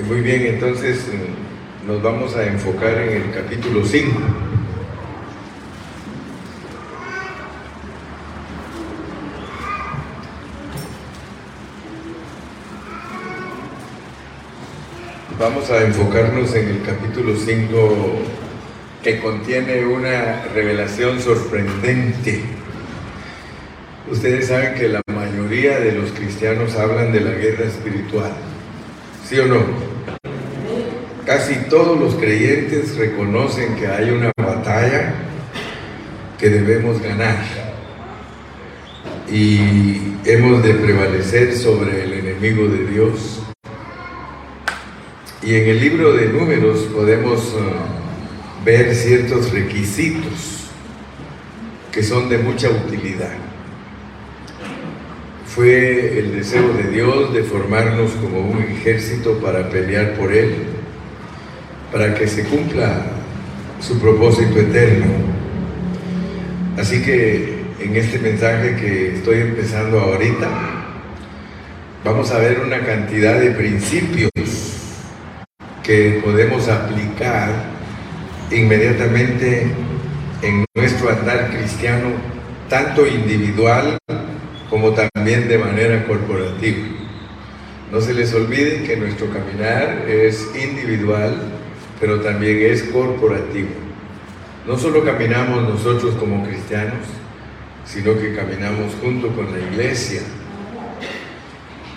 Muy bien, entonces nos vamos a enfocar en el capítulo 5. Vamos a enfocarnos en el capítulo 5, que contiene una revelación sorprendente. Ustedes saben que la mayoría de los cristianos hablan de la guerra espiritual, ¿sí o no? Casi todos los creyentes reconocen que hay una batalla que debemos ganar y hemos de prevalecer sobre el enemigo de Dios. Y en el libro de Números podemos ver ciertos requisitos que son de mucha utilidad. Fue el deseo de Dios de formarnos como un ejército para pelear por Él, para que se cumpla su propósito eterno. Así que en este mensaje que estoy empezando ahorita, vamos a ver una cantidad de principios que podemos aplicar inmediatamente en nuestro andar cristiano, tanto individual como también de manera corporativa. No se les olvide que nuestro caminar es individual, pero también es corporativo. No solo caminamos nosotros como cristianos, sino que caminamos junto con la iglesia.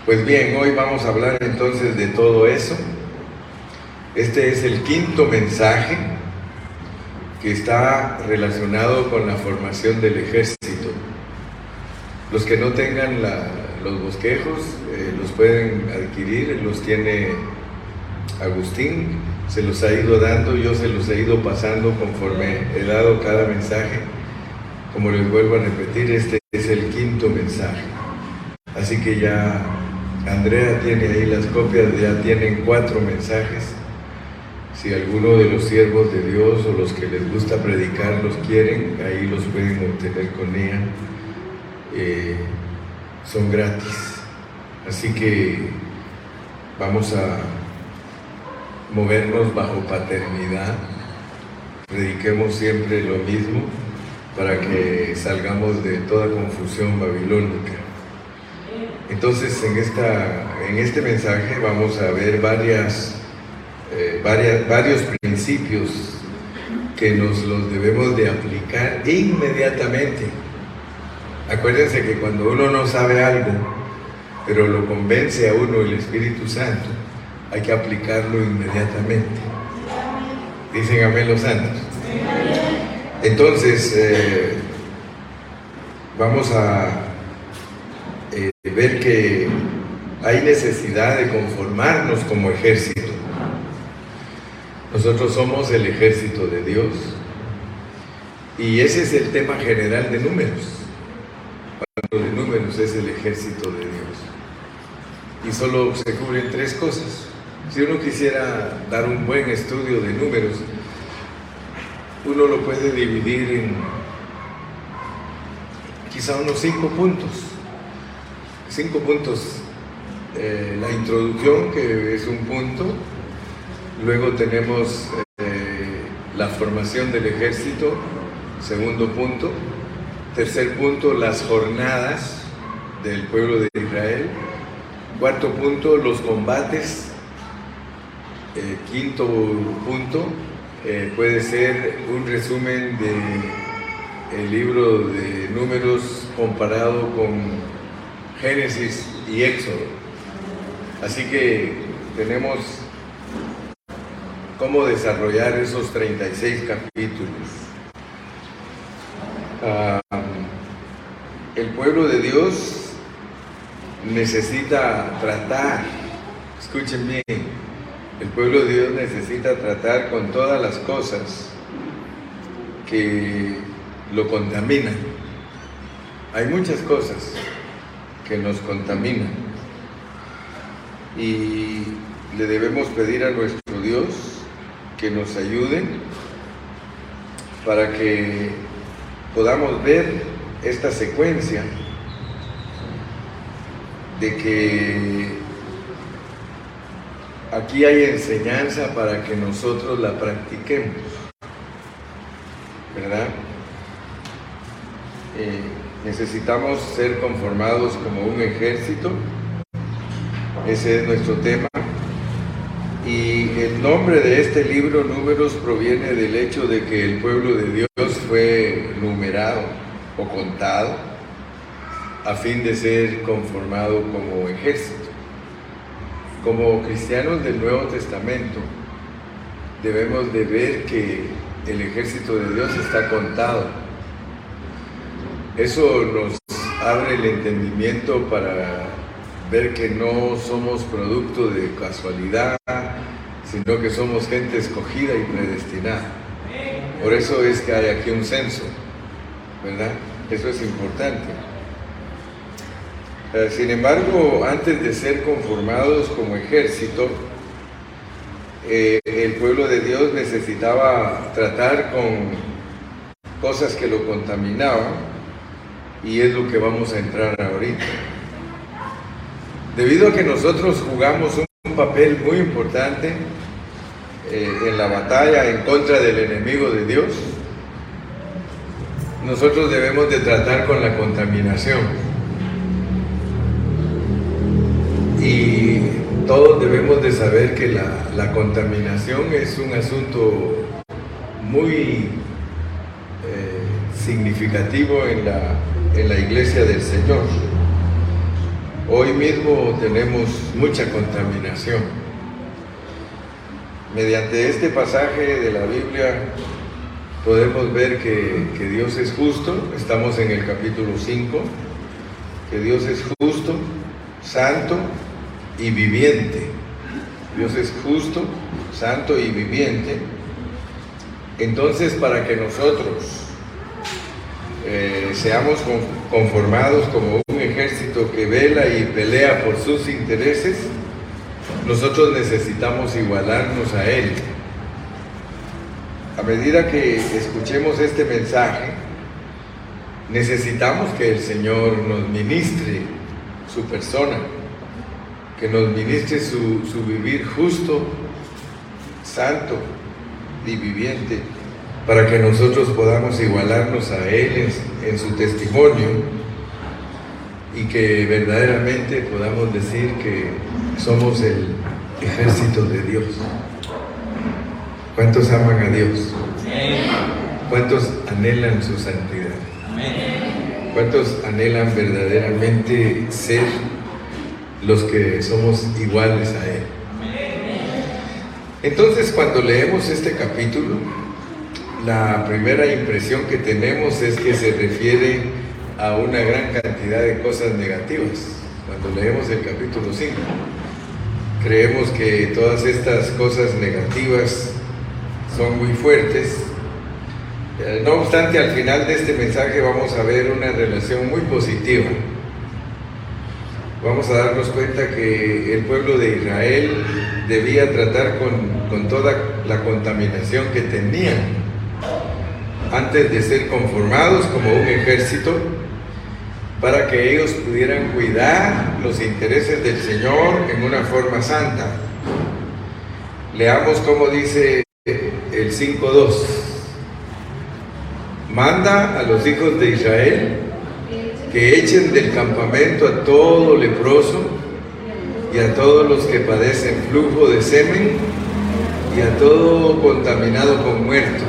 Pues bien, hoy vamos a hablar entonces de todo eso. Este es el quinto mensaje que está relacionado con la formación del ejército. Los que no tengan los bosquejos los pueden adquirir, los tiene Agustín, se los ha ido dando, yo se los he ido pasando conforme he dado cada mensaje. Como les vuelvo a repetir, este es el quinto mensaje. Así que ya Andrea tiene ahí las copias, ya tienen 4 mensajes. Si alguno de los siervos de Dios o los que les gusta predicar los quieren, ahí los pueden obtener con ella. Son gratis. Así que vamos a movernos bajo paternidad. Prediquemos siempre lo mismo para que salgamos de toda confusión babilónica. Entonces en este mensaje vamos a ver varios principios que nos los debemos de aplicar inmediatamente. Acuérdense que cuando uno no sabe algo, pero lo convence a uno el Espíritu Santo, hay que aplicarlo inmediatamente. Dicen amén los santos. Entonces, vamos a ver que hay necesidad de conformarnos como ejército. Nosotros somos el ejército de Dios y ese es el tema general de Números. Cuando de Números es el ejército de Dios y solo se cubren 3 cosas. Si uno quisiera dar un buen estudio de Números, uno lo puede dividir en quizá unos 5 puntos. 5 puntos. La introducción, que es un punto. Luego tenemos la formación del ejército, segundo punto. Tercer punto, las jornadas del pueblo de Israel. Cuarto punto, los combates. Quinto punto, puede ser un resumen del libro de Números comparado con Génesis y Éxodo. Así que tenemos cómo desarrollar esos 36 capítulos. El pueblo de Dios necesita tratar, escuchen bien, el pueblo de Dios necesita tratar con todas las cosas que lo contaminan. Hay muchas cosas que nos contaminan y le debemos pedir a nuestro Dios que nos ayude para que podamos ver esta secuencia de que aquí hay enseñanza para que nosotros la practiquemos, ¿verdad? Necesitamos ser conformados como un ejército, ese es nuestro tema. Y el nombre de este libro, Números, proviene del hecho de que el pueblo de Dios fue numerado o contado a fin de ser conformado como ejército. Como cristianos del Nuevo Testamento, debemos de ver que el ejército de Dios está contado. Eso nos abre el entendimiento para ver que no somos producto de casualidad, sino que somos gente escogida y predestinada. Por eso es que hay aquí un censo, ¿verdad? Eso es importante. Sin embargo, antes de ser conformados como ejército, el pueblo de Dios necesitaba tratar con cosas que lo contaminaban, y es lo que vamos a entrar ahorita. Debido a que nosotros jugamos un papel muy importante en la batalla en contra del enemigo de Dios, nosotros debemos de tratar con la contaminación. Y todos debemos de saber que la contaminación es un asunto muy significativo en la iglesia del Señor. Hoy mismo tenemos mucha contaminación. Mediante este pasaje de la Biblia podemos ver que Dios es justo. Estamos en el capítulo 5, que Dios es justo, santo y viviente. Dios es justo, santo y viviente. Entonces, para que nosotros seamos conformados como un ejército que vela y pelea por sus intereses, nosotros necesitamos igualarnos a Él. A medida que escuchemos este mensaje, necesitamos que el Señor nos ministre su persona, que nos ministre su vivir justo, santo y viviente, para que nosotros podamos igualarnos a Él en su testimonio y que verdaderamente podamos decir que somos el ejército de Dios. ¿Cuántos aman a Dios? ¿Cuántos anhelan su santidad? ¿Cuántos anhelan verdaderamente ser los que somos iguales a Él? Entonces, cuando leemos este capítulo, la primera impresión que tenemos es que se refiere a una gran cantidad de cosas negativas. Cuando leemos el capítulo 5, creemos que todas estas cosas negativas son muy fuertes. No obstante, al final de este mensaje vamos a ver una relación muy positiva. Vamos a darnos cuenta que el pueblo de Israel debía tratar con toda la contaminación que tenían antes de ser conformados como un ejército, para que ellos pudieran cuidar los intereses del Señor en una forma santa. Leamos cómo dice el 5:2. Manda a los hijos de Israel que echen del campamento a todo leproso y a todos los que padecen flujo de semen y a todo contaminado con muerto.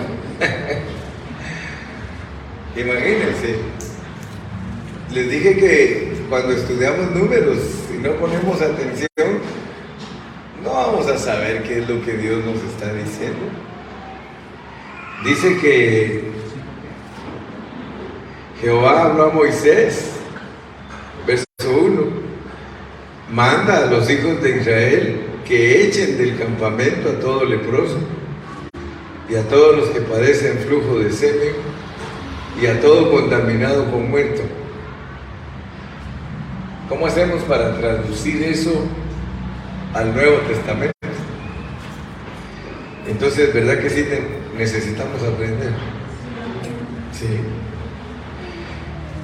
Imagínense, les dije que cuando estudiamos números y no ponemos atención, no vamos a saber qué es lo que Dios nos está diciendo. Dice que Jehová habló a Moisés, verso 1, manda a los hijos de Israel que echen del campamento a todo leproso y a todos los que padecen flujo de semen y a todo contaminado con muerto. ¿Cómo hacemos para traducir eso al Nuevo Testamento? Entonces, ¿verdad que sí necesitamos aprender? Sí.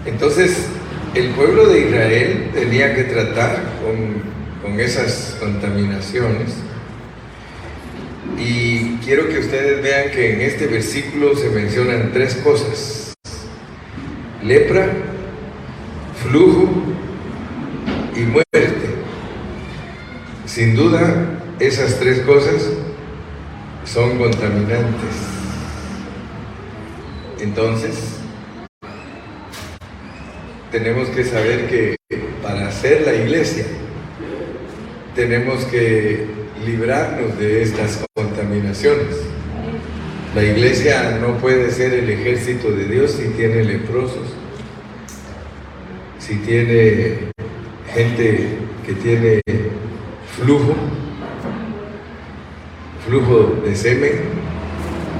Entonces, el pueblo de Israel tenía que tratar con esas contaminaciones Y quiero que ustedes vean que en este versículo se mencionan tres cosas: lepra, flujo y muerte. Sin duda, esas tres cosas son contaminantes. Entonces, tenemos que saber que para hacer la iglesia, tenemos que librarnos de estas contaminaciones. La iglesia no puede ser el ejército de Dios si tiene leprosos, si tiene gente que tiene flujo de semen,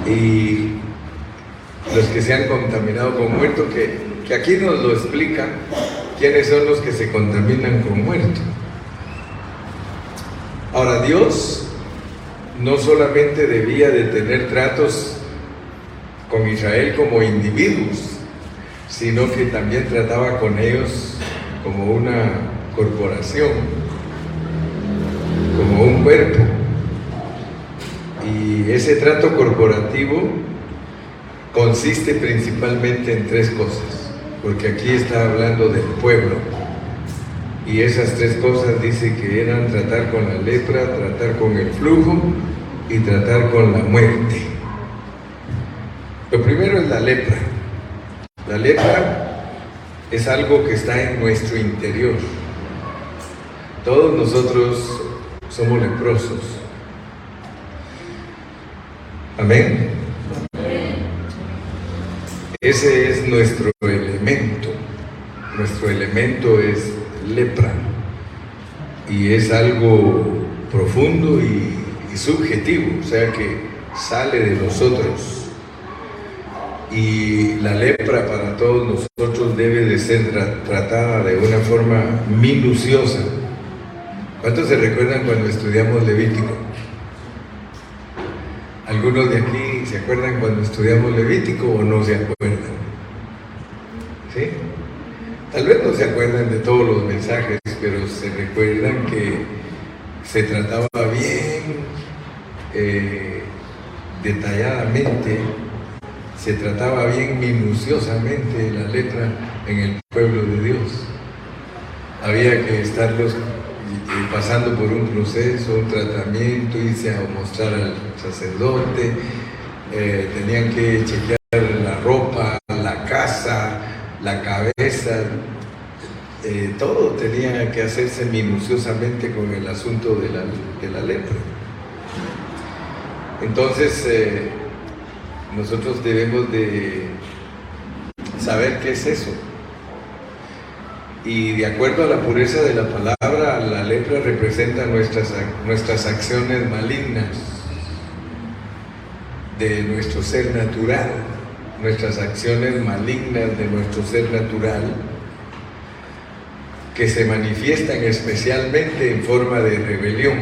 y los que se han contaminado con muerto, que aquí nos lo explica quiénes son los que se contaminan con muerto. Ahora, Dios no solamente debía de tener tratos con Israel como individuos, sino que también trataba con ellos como una corporación, como un cuerpo. Y ese trato corporativo consiste principalmente en tres cosas, porque aquí está hablando del pueblo. Y esas tres cosas dice que eran tratar con la lepra, tratar con el flujo y tratar con la muerte. Lo primero es la lepra. La lepra es algo que está en nuestro interior. Todos nosotros somos leprosos. Amén. Ese es nuestro elemento. Nuestro elemento es lepra, y es algo profundo y subjetivo, o sea que sale de nosotros. Y la lepra para todos nosotros debe de ser tratada de una forma minuciosa. ¿Cuántos se recuerdan cuando estudiamos Levítico? ¿Algunos de aquí se acuerdan cuando estudiamos Levítico o no se acuerdan? ¿Sí? Tal vez no se acuerdan de todos los mensajes, pero se recuerdan que se trataba bien detalladamente, se trataba bien minuciosamente la lepra en el pueblo de Dios. Había que estarlos pasando por un proceso, un tratamiento, irse a mostrar al sacerdote, tenían que chequear la ropa, la casa, la cabeza, todo tenía que hacerse minuciosamente con el asunto de la lepra. Entonces, nosotros debemos de saber qué es eso. Y de acuerdo a la pureza de la palabra, la lepra representa nuestras acciones malignas de nuestro ser natural, nuestras acciones malignas de nuestro ser natural, que se manifiestan especialmente en forma de rebelión.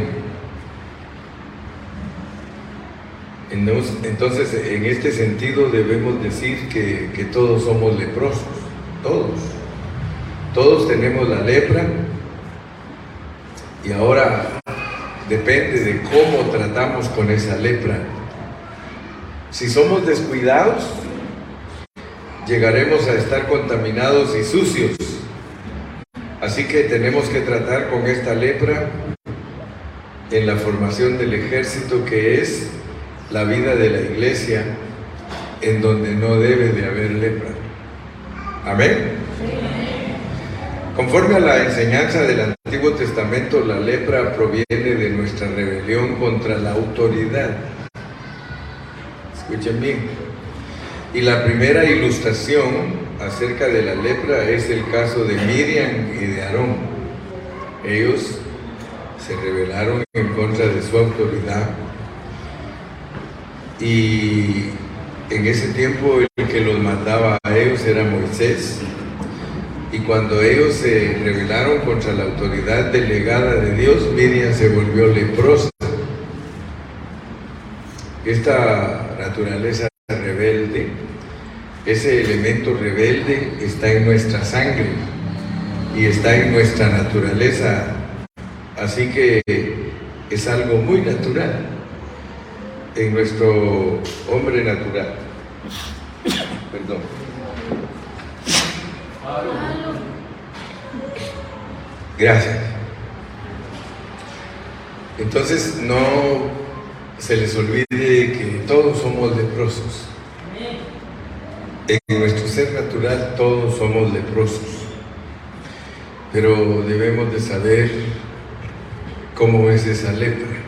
Entonces, en este sentido debemos decir que todos somos leprosos, todos tenemos la lepra, y ahora depende de cómo tratamos con esa lepra. Si somos descuidados, llegaremos a estar contaminados y sucios. Así que tenemos que tratar con esta lepra en la formación del ejército, que es la vida de la iglesia, en donde no debe de haber lepra. Amén. Conforme a la enseñanza del Antiguo Testamento, la lepra proviene de nuestra rebelión contra la autoridad. Escuchen bien. Y la primera ilustración acerca de la lepra es el caso de Miriam y de Aarón. Ellos se rebelaron en contra de su autoridad, y en ese tiempo el que los mandaba a ellos era Moisés. Y cuando ellos se rebelaron contra la autoridad delegada de Dios, Miriam se volvió leprosa. Esta naturaleza rebelde, ese elemento rebelde está en nuestra sangre y está en nuestra naturaleza, así que es algo muy natural. en nuestro hombre natural. Perdón. Gracias. Entonces no se les olvide que todos somos leprosos. En nuestro ser natural todos somos leprosos. Pero debemos de saber cómo es esa lepra,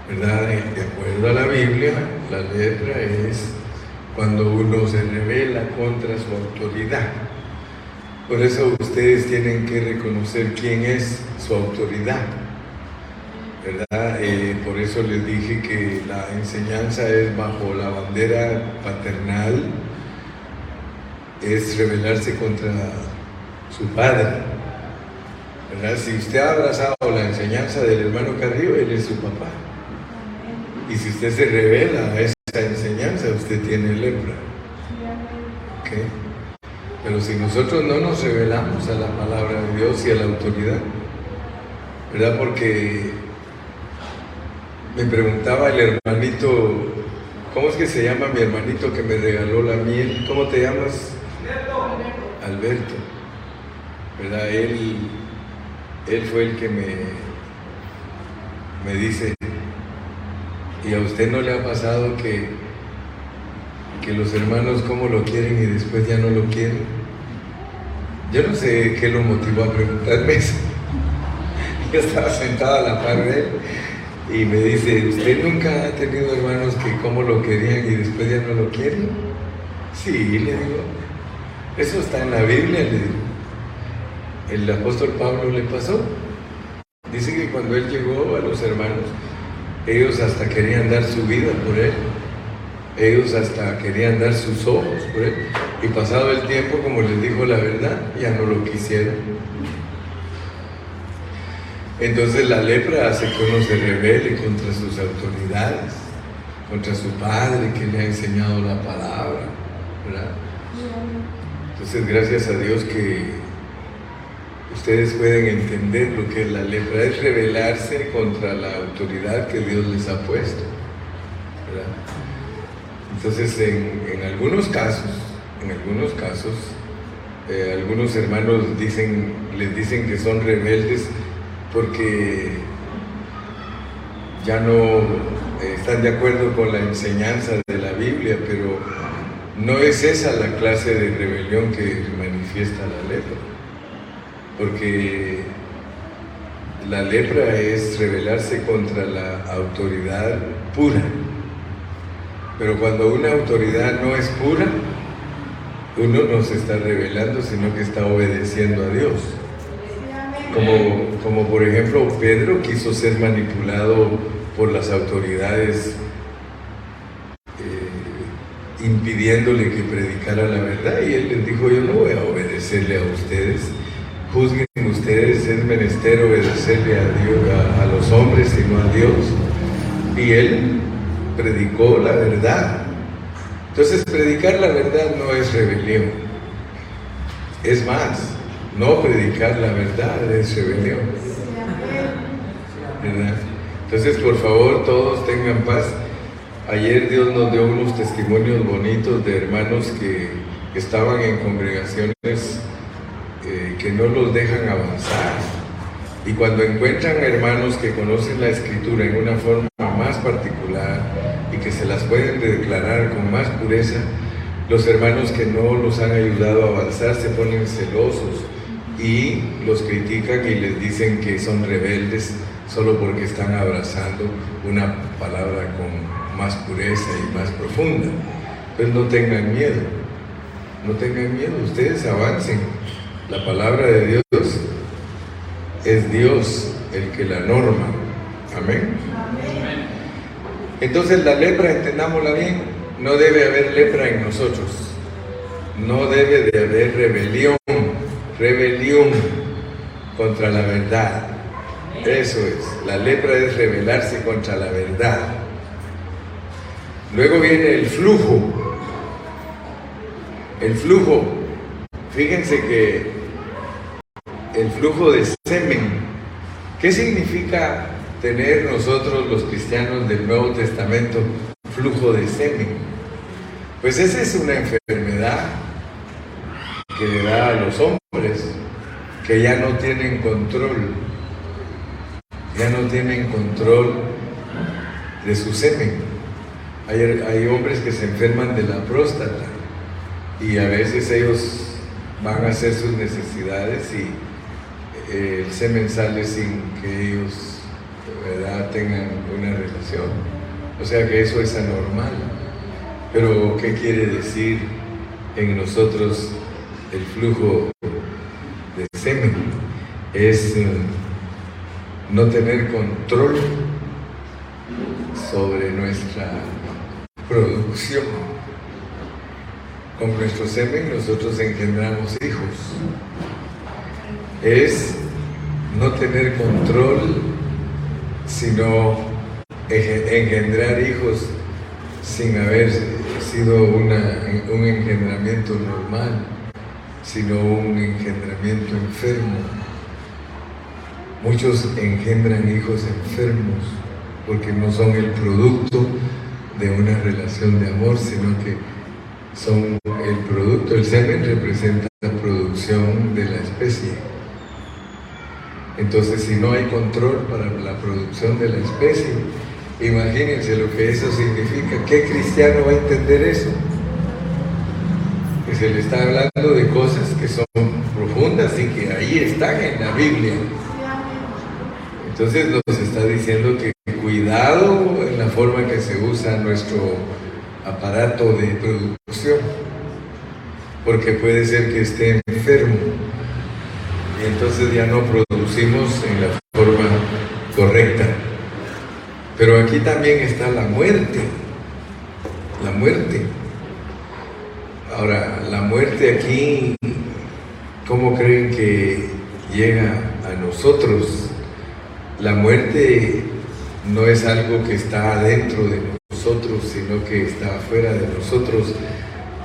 ¿verdad? De acuerdo a la Biblia, la lepra es cuando uno se rebela contra su autoridad. Por eso ustedes tienen que reconocer quién es su autoridad, ¿verdad? Por eso les dije que la enseñanza es bajo la bandera paternal, es rebelarse contra su padre, ¿verdad? Si usted ha abrazado la enseñanza del hermano Carrillo, él es su papá. Y si usted se revela a esa enseñanza, usted tiene lepra. ¿Okay? Pero si nosotros no nos revelamos a la palabra de Dios y a la autoridad, ¿verdad? Porque me preguntaba el hermanito, ¿cómo es que se llama mi hermanito que me regaló la miel? ¿Cómo te llamas? Alberto. ¿Verdad? Él fue el que me dice, ¿y a usted no le ha pasado que los hermanos cómo lo quieren y después ya no lo quieren? Yo no sé qué lo motivó a preguntarme eso. Yo estaba sentado a la par de él y me dice, ¿usted nunca ha tenido hermanos que cómo lo querían y después ya no lo quieren? Sí, le digo, eso está en la Biblia, le digo. El apóstol Pablo le pasó. Dice que cuando él llegó a los hermanos, ellos hasta querían dar su vida por él. Ellos hasta querían dar sus ojos por él. Y pasado el tiempo, como les dijo la verdad, ya no lo quisieron. Entonces la lepra hace que uno se rebele contra sus autoridades, contra su padre que le ha enseñado la palabra, ¿verdad? Entonces gracias a Dios que ustedes pueden entender lo que es la lepra, es rebelarse contra la autoridad que Dios les ha puesto, ¿verdad? Entonces, en algunos casos, algunos hermanos les dicen que son rebeldes porque ya no están de acuerdo con la enseñanza de la Biblia, pero no es esa la clase de rebelión que manifiesta la lepra. Porque la lepra es rebelarse contra la autoridad pura. Pero cuando una autoridad no es pura, uno no se está rebelando, sino que está obedeciendo a Dios. Como por ejemplo, Pedro quiso ser manipulado por las autoridades, impidiéndole que predicara la verdad. Y él les dijo, yo no voy a obedecerle a ustedes. Juzguen ustedes, es menester obedecerle a Dios, a los hombres, sino a Dios. Y él predicó la verdad. Entonces, predicar la verdad no es rebelión. Es más, no predicar la verdad es rebelión, ¿verdad? Entonces, por favor, todos tengan paz. Ayer Dios nos dio unos testimonios bonitos de hermanos que estaban en congregaciones que no los dejan avanzar. Y cuando encuentran hermanos que conocen la Escritura en una forma más particular y que se las pueden declarar con más pureza, los hermanos que no los han ayudado a avanzar se ponen celosos y los critican y les dicen que son rebeldes solo porque están abrazando una palabra con más pureza y más profunda. Pues no tengan miedo, ustedes avancen. La palabra de Dios es Dios el que la norma. Amén. Entonces la lepra, entendámosla bien, no debe haber lepra en nosotros. No debe de haber rebelión contra la verdad. Eso es, la lepra es rebelarse contra la verdad. Luego viene el flujo. El flujo, fíjense que el flujo de semen, ¿qué significa tener nosotros los cristianos del Nuevo Testamento flujo de semen. Pues esa es una enfermedad que le da a los hombres, que ya no tienen control de su semen. Hay hombres que se enferman de la próstata y a veces ellos van a hacer sus necesidades y el semen sale sin que ellos, ¿verdad?, tengan una relación. O sea que eso es anormal. Pero ¿qué quiere decir en nosotros el flujo de semen? Es no tener control sobre nuestra producción. Con nuestro semen nosotros engendramos hijos. Es no tener control, sino engendrar hijos sin haber sido un engendramiento normal, sino un engendramiento enfermo. Muchos engendran hijos enfermos porque no son el producto de una relación de amor, sino que son el producto. El semen representa la producción de la especie. Entonces, si no hay control para la producción de la especie, imagínense lo que eso significa. ¿Qué cristiano va a entender eso? Que se le está hablando de cosas que son profundas y que ahí están en la Biblia. Entonces nos está diciendo que cuidado en la forma que se usa nuestro aparato de producción, porque puede ser que esté enfermo y entonces ya no producimos en la forma correcta. Pero aquí también está la muerte. La muerte. Ahora, la muerte aquí, ¿cómo creen que llega a nosotros? La muerte no es algo que está adentro de nosotros, sino que está afuera de nosotros.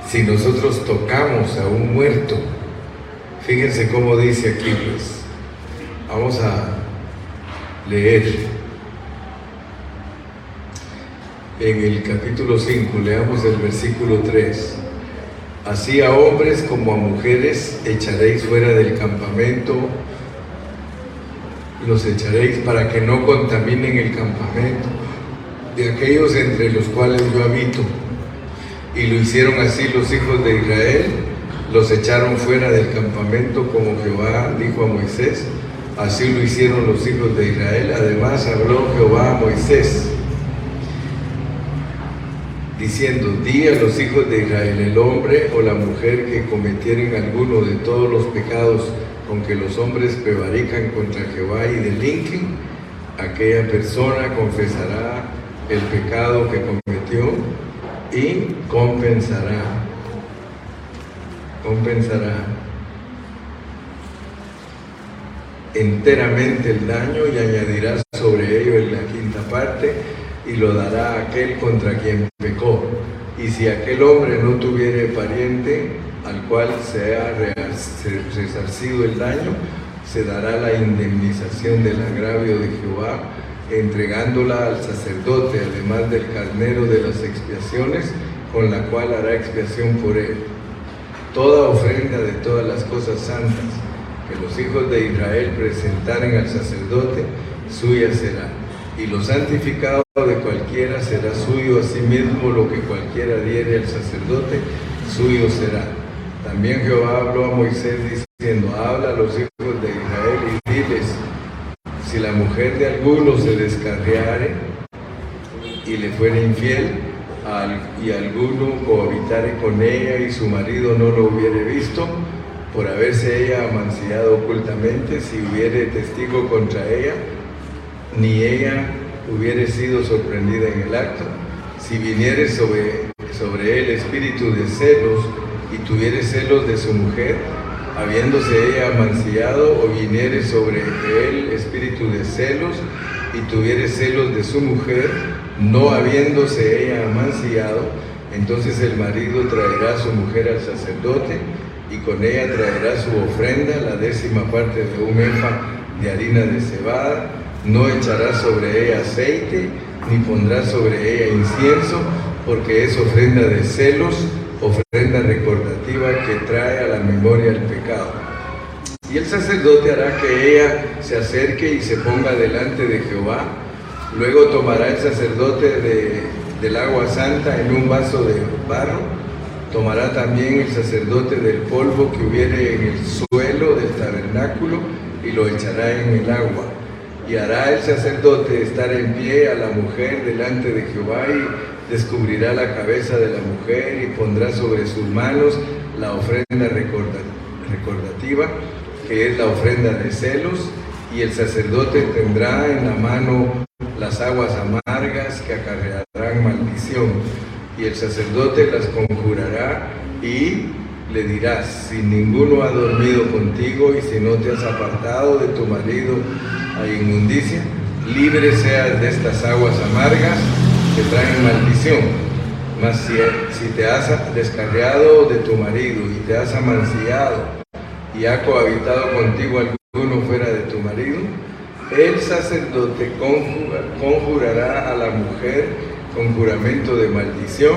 Si nosotros tocamos a un muerto, fíjense cómo dice aquí, pues. Vamos a leer. En el capítulo 5, leamos el versículo 3. Así a hombres como a mujeres echaréis fuera del campamento, los echaréis para que no contaminen el campamento de aquellos entre los cuales yo habito. Y lo hicieron así los hijos de Israel, los echaron fuera del campamento como Jehová dijo a Moisés. Así lo hicieron los hijos de Israel. Además habló Jehová a Moisés, diciendo: di a los hijos de Israel, el hombre o la mujer que cometieren alguno de todos los pecados con que los hombres prevarican contra Jehová y delinquen, aquella persona confesará el pecado que cometió y compensará enteramente el daño y añadirá sobre ello en la quinta parte y lo dará a aquel contra quien pecó. Y si aquel hombre no tuviere pariente al cual se ha resarcido el daño, se dará la indemnización del agravio de Jehová, entregándola al sacerdote, además del carnero de las expiaciones, con la cual hará expiación por él. Toda ofrenda de todas las cosas santas que los hijos de Israel presentaren al sacerdote, suya será. Y lo santificado de cualquiera será suyo, asimismo lo que cualquiera diere al sacerdote, suyo será. También Jehová habló a Moisés diciendo: habla a los hijos de Israel y diles: si la mujer de alguno se descarriare y le fuere infiel, y alguno cohabitare con ella y su marido no lo hubiere visto, por haberse ella amancillado ocultamente, si hubiere testigo contra ella, ni ella hubiere sido sorprendida en el acto, si viniere sobre él espíritu de celos y tuviere celos de su mujer, habiéndose ella amancillado, o viniere sobre él espíritu de celos y tuviere celos de su mujer, no habiéndose ella amancillado, entonces el marido traerá a su mujer al sacerdote y con ella traerá su ofrenda, la 10ª parte de un efa de harina de cebada, No echará sobre ella aceite, ni pondrá sobre ella incienso, porque es ofrenda de celos, ofrenda recordativa que trae a la memoria el pecado. Y el sacerdote hará que ella se acerque y se ponga delante de Jehová. Luego tomará el sacerdote del agua santa en un vaso de barro. Tomará también el sacerdote del polvo que hubiere en el suelo del tabernáculo y lo echará en el agua. Y hará el sacerdote estar en pie a la mujer delante de Jehová y descubrirá la cabeza de la mujer y pondrá sobre sus manos la ofrenda recordativa, que es la ofrenda de celos, y el sacerdote tendrá en la mano las aguas amargas que acarrearán maldición, y el sacerdote las conjurará y le dirás: si ninguno ha dormido contigo y si no te has apartado de tu marido a inmundicia, libre seas de estas aguas amargas que traen maldición. Mas si te has descarriado de tu marido y te has amancillado y ha cohabitado contigo alguno fuera de tu marido, el sacerdote conjurará a la mujer con juramento de maldición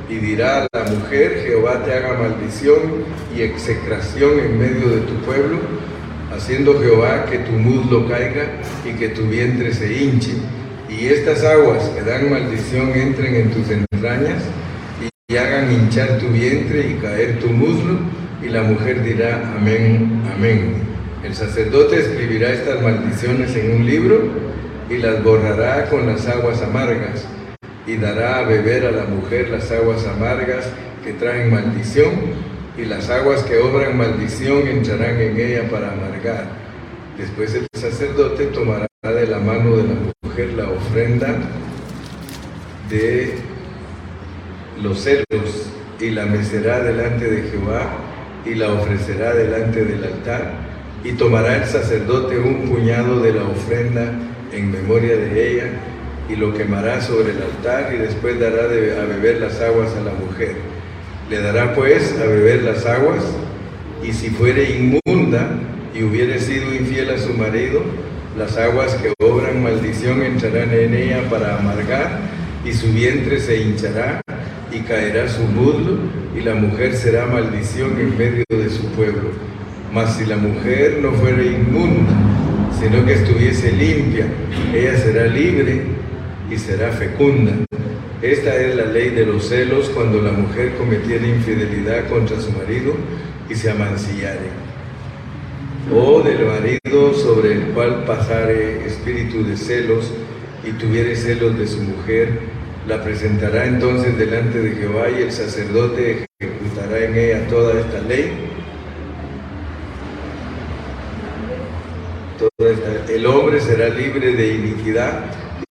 y dirá a la mujer: Jehová te haga maldición y execración en medio de tu pueblo, haciendo Jehová que tu muslo caiga y que tu vientre se hinche, y estas aguas que dan maldición entren en tus entrañas y hagan hinchar tu vientre y caer tu muslo. Y la mujer dirá: amén, amén. El sacerdote escribirá estas maldiciones en un libro y las borrará con las aguas amargas, y dará a beber a la mujer las aguas amargas que traen maldición, y las aguas que obran maldición entrarán en ella para amargar. Después el sacerdote tomará de la mano de la mujer la ofrenda de los celos y la mecerá delante de Jehová y la ofrecerá delante del altar, y tomará el sacerdote un puñado de la ofrenda en memoria de ella y lo quemará sobre el altar, y después dará a beber las aguas a la mujer. Le dará pues a beber las aguas, y si fuere inmunda y hubiere sido infiel a su marido, las aguas que obran maldición entrarán en ella para amargar, y su vientre se hinchará y caerá su muslo, y la mujer será maldición en medio de su pueblo. Mas si la mujer no fuere inmunda, sino que estuviese limpia, ella será libre y será fecunda. Esta es la ley de los celos cuando la mujer cometiere infidelidad contra su marido y se amancillare, o del marido sobre el cual pasare espíritu de celos y tuviere celos de su mujer, la presentará entonces delante de Jehová, y el sacerdote ejecutará en ella toda esta ley. El hombre será libre de iniquidad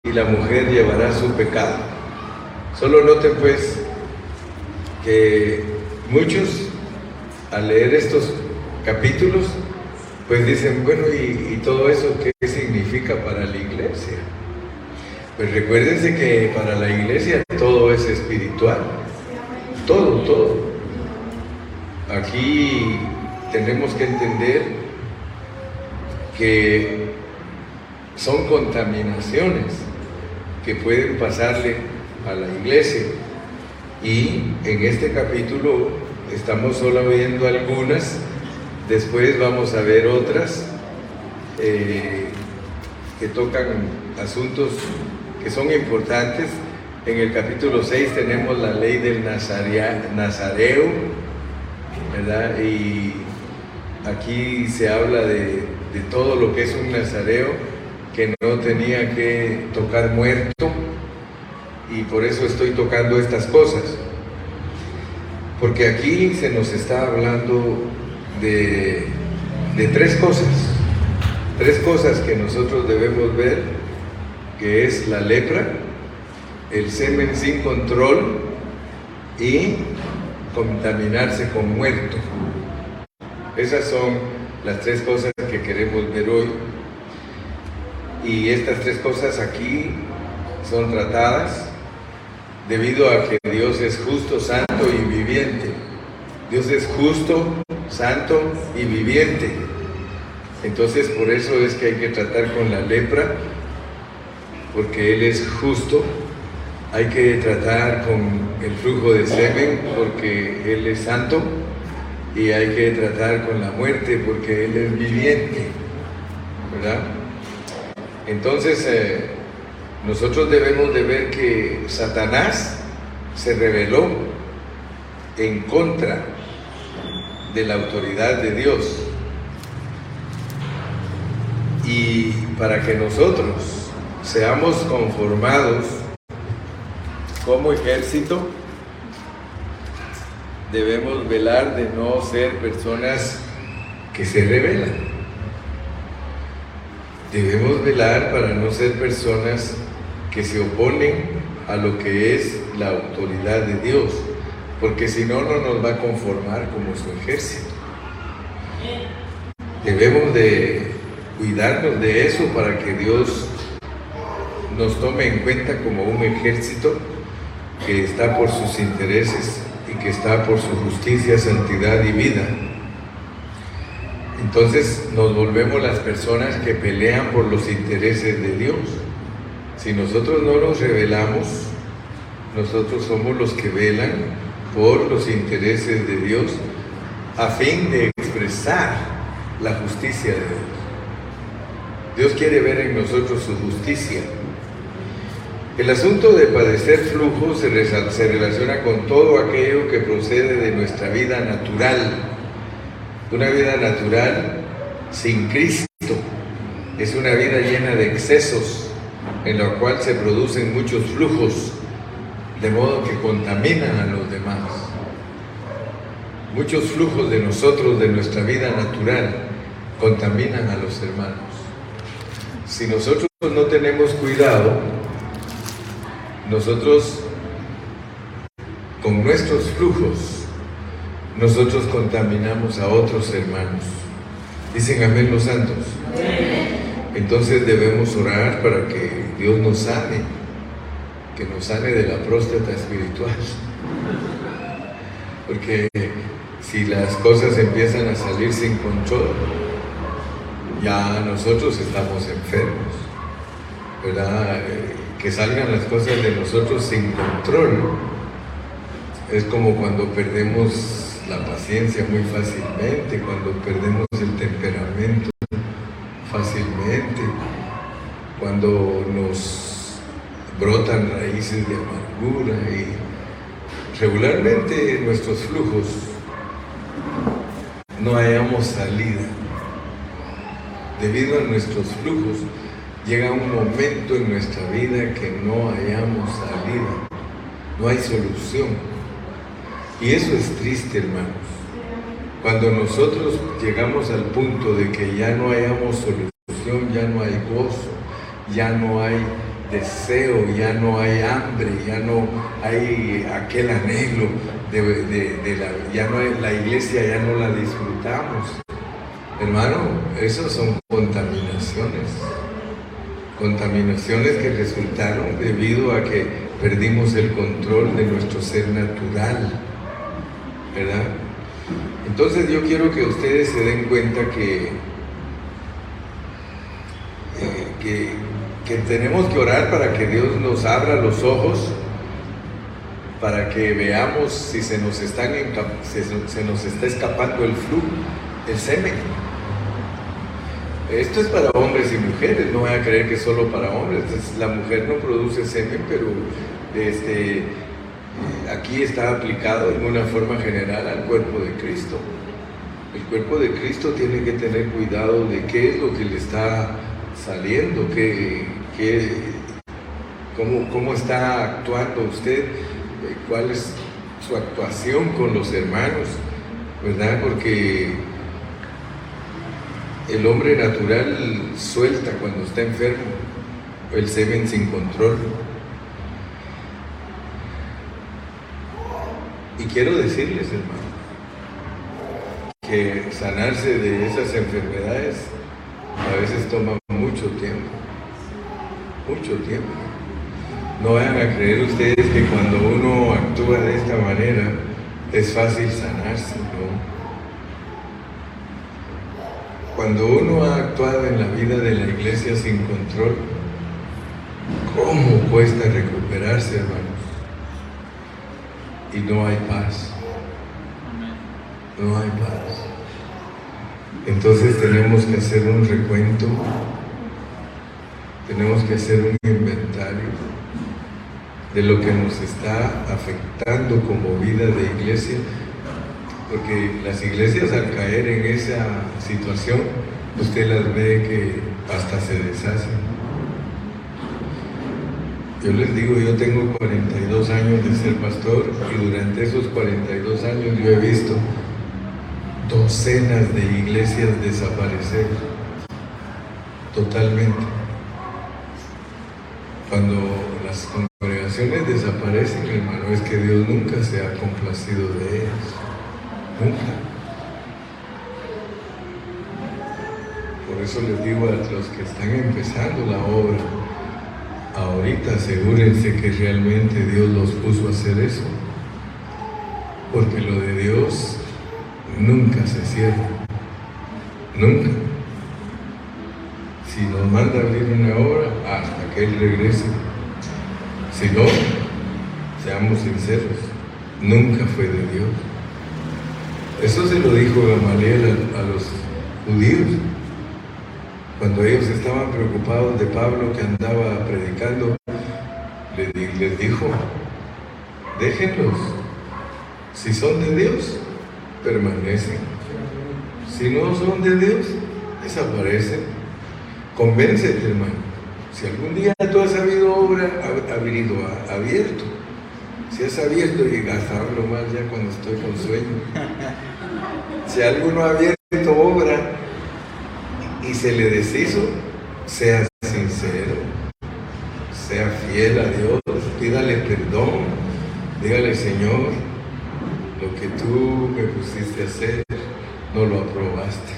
y la mujer llevará su pecado. Solo noten pues que muchos al leer estos capítulos pues dicen: bueno, ¿y todo eso qué significa para la iglesia? Pues recuérdense que para la iglesia todo es espiritual, todo. Aquí tenemos que entender que son contaminaciones que pueden pasarle a la iglesia, y en este capítulo estamos solo viendo algunas. Después vamos a ver otras que tocan asuntos que son importantes. En el capítulo 6 tenemos la ley del nazareo, ¿verdad? Y aquí se habla de todo lo que es un nazareo, que no tenía que tocar muerto, y por eso estoy tocando estas cosas, porque aquí se nos está hablando de tres cosas que nosotros debemos ver, que es la lepra, el semen sin control y contaminarse con muerto. Esas son las tres cosas que queremos ver hoy, y estas tres cosas aquí son tratadas debido a que Dios es justo, santo y viviente. Dios es justo, santo y viviente. Entonces por eso es que hay que tratar con la lepra, porque Él es justo. Hay que tratar con el flujo de semen, porque Él es santo. Y hay que tratar con la muerte, porque Él es viviente, ¿verdad? Entonces nosotros debemos de ver que Satanás se rebeló en contra de la autoridad de Dios, y para que nosotros seamos conformados como ejército, debemos velar de no ser personas que se rebelan. Debemos velar para no ser personas que se oponen a lo que es la autoridad de Dios, porque si no, no nos va a conformar como su ejército. Debemos de cuidarnos de eso para que Dios nos tome en cuenta como un ejército que está por sus intereses y que está por su justicia, santidad y vida. Entonces nos volvemos las personas que pelean por los intereses de Dios. Si nosotros no nos rebelamos, nosotros somos los que velan por los intereses de Dios a fin de expresar la justicia de Dios. Dios quiere ver en nosotros su justicia. El asunto de padecer flujo se relaciona con todo aquello que procede de nuestra vida natural. Una vida natural sin Cristo es una vida llena de excesos, en la cual se producen muchos flujos, de modo que contaminan a los demás. Muchos flujos de nosotros, de nuestra vida natural, contaminan a los hermanos. Si nosotros no tenemos cuidado, nosotros, con nuestros flujos, nosotros contaminamos a otros hermanos. Dicen amén los santos. Entonces debemos orar para que Dios nos sane, que nos sane de la próstata espiritual. Porque si las cosas empiezan a salir sin control, ya nosotros estamos enfermos, ¿verdad? Que salgan las cosas de nosotros sin control es como cuando perdemos la paciencia muy fácilmente, cuando perdemos el temperamento fácilmente, cuando nos brotan raíces de amargura, y regularmente en nuestros flujos no hallamos salida. Debido a nuestros flujos llega un momento en nuestra vida que no hallamos salida, no hay solución. Y eso es triste, hermanos. Cuando nosotros llegamos al punto de que ya no hallamos solución, ya no hay gozo, ya no hay deseo, ya no hay hambre, ya no hay aquel anhelo ya no hay, la iglesia ya no la disfrutamos. Hermano, esos son contaminaciones que resultaron debido a que perdimos el control de nuestro ser natural, ¿verdad? Entonces yo quiero que ustedes se den cuenta que tenemos que orar para que Dios nos abra los ojos, para que veamos si se nos está escapando el flujo, el semen. Esto es para hombres y mujeres, no voy a creer que es solo para hombres. La mujer no produce semen, pero aquí está aplicado en una forma general al cuerpo de Cristo. El cuerpo de Cristo tiene que tener cuidado de qué es lo que le está saliendo, cómo está actuando usted, cuál es su actuación con los hermanos, ¿verdad? Porque el hombre natural suelta cuando está enfermo el semen sin control. Y quiero decirles, hermano, que sanarse de esas enfermedades a veces toma mucho tiempo. No vayan a creer ustedes que cuando uno actúa de esta manera es fácil sanarse, ¿no? cuando uno ha actuado en la vida de la iglesia sin control, ¿cómo cuesta recuperarse, hermanos? Y no hay paz. No hay paz. Entonces tenemos que hacer un recuento, tenemos que hacer un inventario de lo que nos está afectando como vida de iglesia, porque las iglesias al caer en esa situación, usted las ve que hasta se deshacen. Yo les digo, yo tengo 42 años de ser pastor y durante esos 42 años yo he visto docenas de iglesias desaparecer totalmente. Cuando las congregaciones desaparecen, hermano, es que Dios nunca se ha complacido de ellas. Nunca. Por eso les digo a los que están empezando la obra, ahorita asegúrense que realmente Dios los puso a hacer eso, porque lo de Dios nunca se cierra, nunca. Si nos manda a abrir una obra, hasta que Él regrese. Si no, seamos sinceros, nunca fue de Dios. Eso se lo dijo Gamaliel a los judíos, cuando ellos estaban preocupados de Pablo que andaba predicando. Les dijo, déjenlos, si son de Dios, permanecen, si no son de Dios, desaparecen. Convéncete, hermano. Si algún día tú has sabido obra, abierto, si has abierto, y hablo más ya cuando estoy con sueño, si alguno ha abierto obra y se le deshizo, sea sincero, sea fiel a Dios, pídale perdón, dígale, Señor, lo que tú me pusiste a hacer, no lo aprobaste,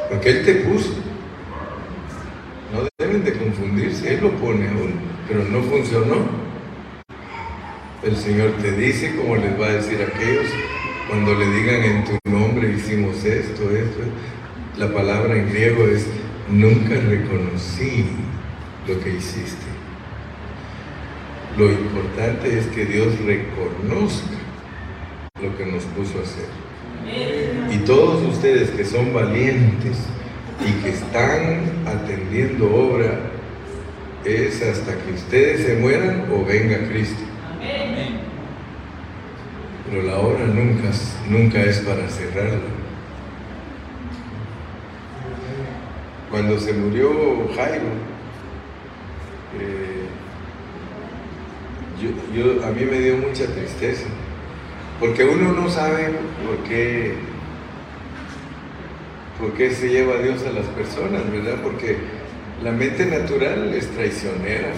porque Él te puso. No deben de confundirse, Él lo pone a uno, pero no funcionó. El Señor te dice, como les va a decir a aquellos, cuando le digan en tu nombre hicimos esto. La palabra en griego es, nunca reconocí lo que hiciste. Lo importante es que Dios reconozca lo que nos puso a hacer. Y todos ustedes que son valientes y que están atendiendo obra, es hasta que ustedes se mueran o venga Cristo. Amén. Pero la obra nunca es para cerrarla. Cuando se murió Jairo, a mí me dio mucha tristeza, porque uno no sabe por qué se lleva a Dios a las personas, ¿verdad? Porque la mente natural es traicionera.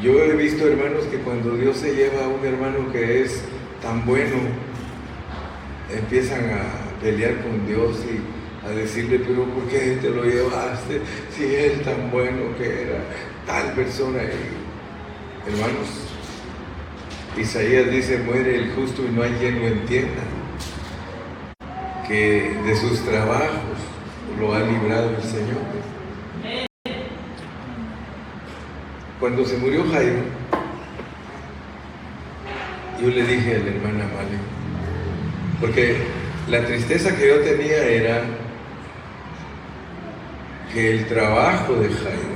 Yo he visto hermanos que cuando Dios se lleva a un hermano que es tan bueno, empiezan a pelear con Dios y a decirle, pero ¿por qué te lo llevaste? Si Él tan bueno que era, tal persona. Hermanos, Isaías dice, muere el justo y no hay quien lo entienda, que de sus trabajos lo ha librado el Señor. Cuando se murió Jairo, yo le dije a la hermana Male, porque la tristeza que yo tenía era que el trabajo de Jairo,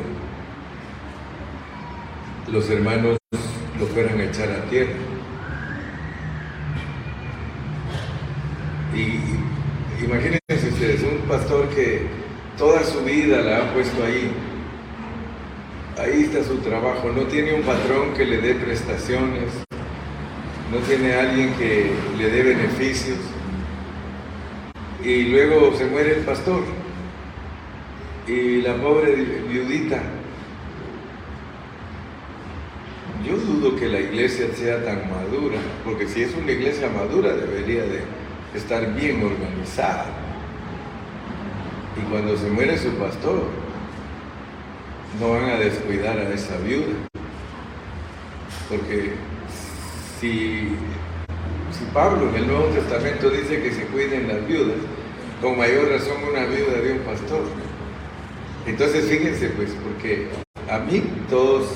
los hermanos lo fueran a echar a tierra. Y imagínense ustedes, un pastor que toda su vida la ha puesto ahí. Ahí está su trabajo, no tiene un patrón que le dé prestaciones, no tiene alguien que le dé beneficios, y luego se muere el pastor y la pobre viudita. Yo dudo que la iglesia sea tan madura, porque si es una iglesia madura debería de estar bien organizada, y cuando se muere su pastor no van a descuidar a esa viuda, porque si Pablo en el Nuevo Testamento dice que se cuiden las viudas, con mayor razón una viuda de un pastor. Entonces fíjense pues, porque a mí todos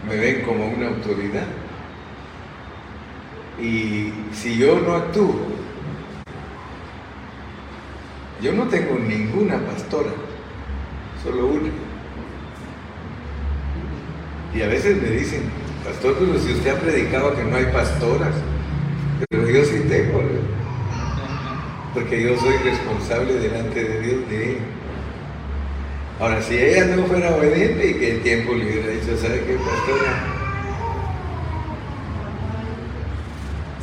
me ven como una autoridad, y si yo no actúo, yo no tengo ninguna pastora, solo una. Y a veces me dicen, pastor, pero si usted ha predicado que no hay pastoras, pero yo sí tengo, porque yo soy responsable delante de Dios de ella. Ahora, si ella no fuera obediente y que el tiempo le hubiera dicho, ¿sabe qué, pastora?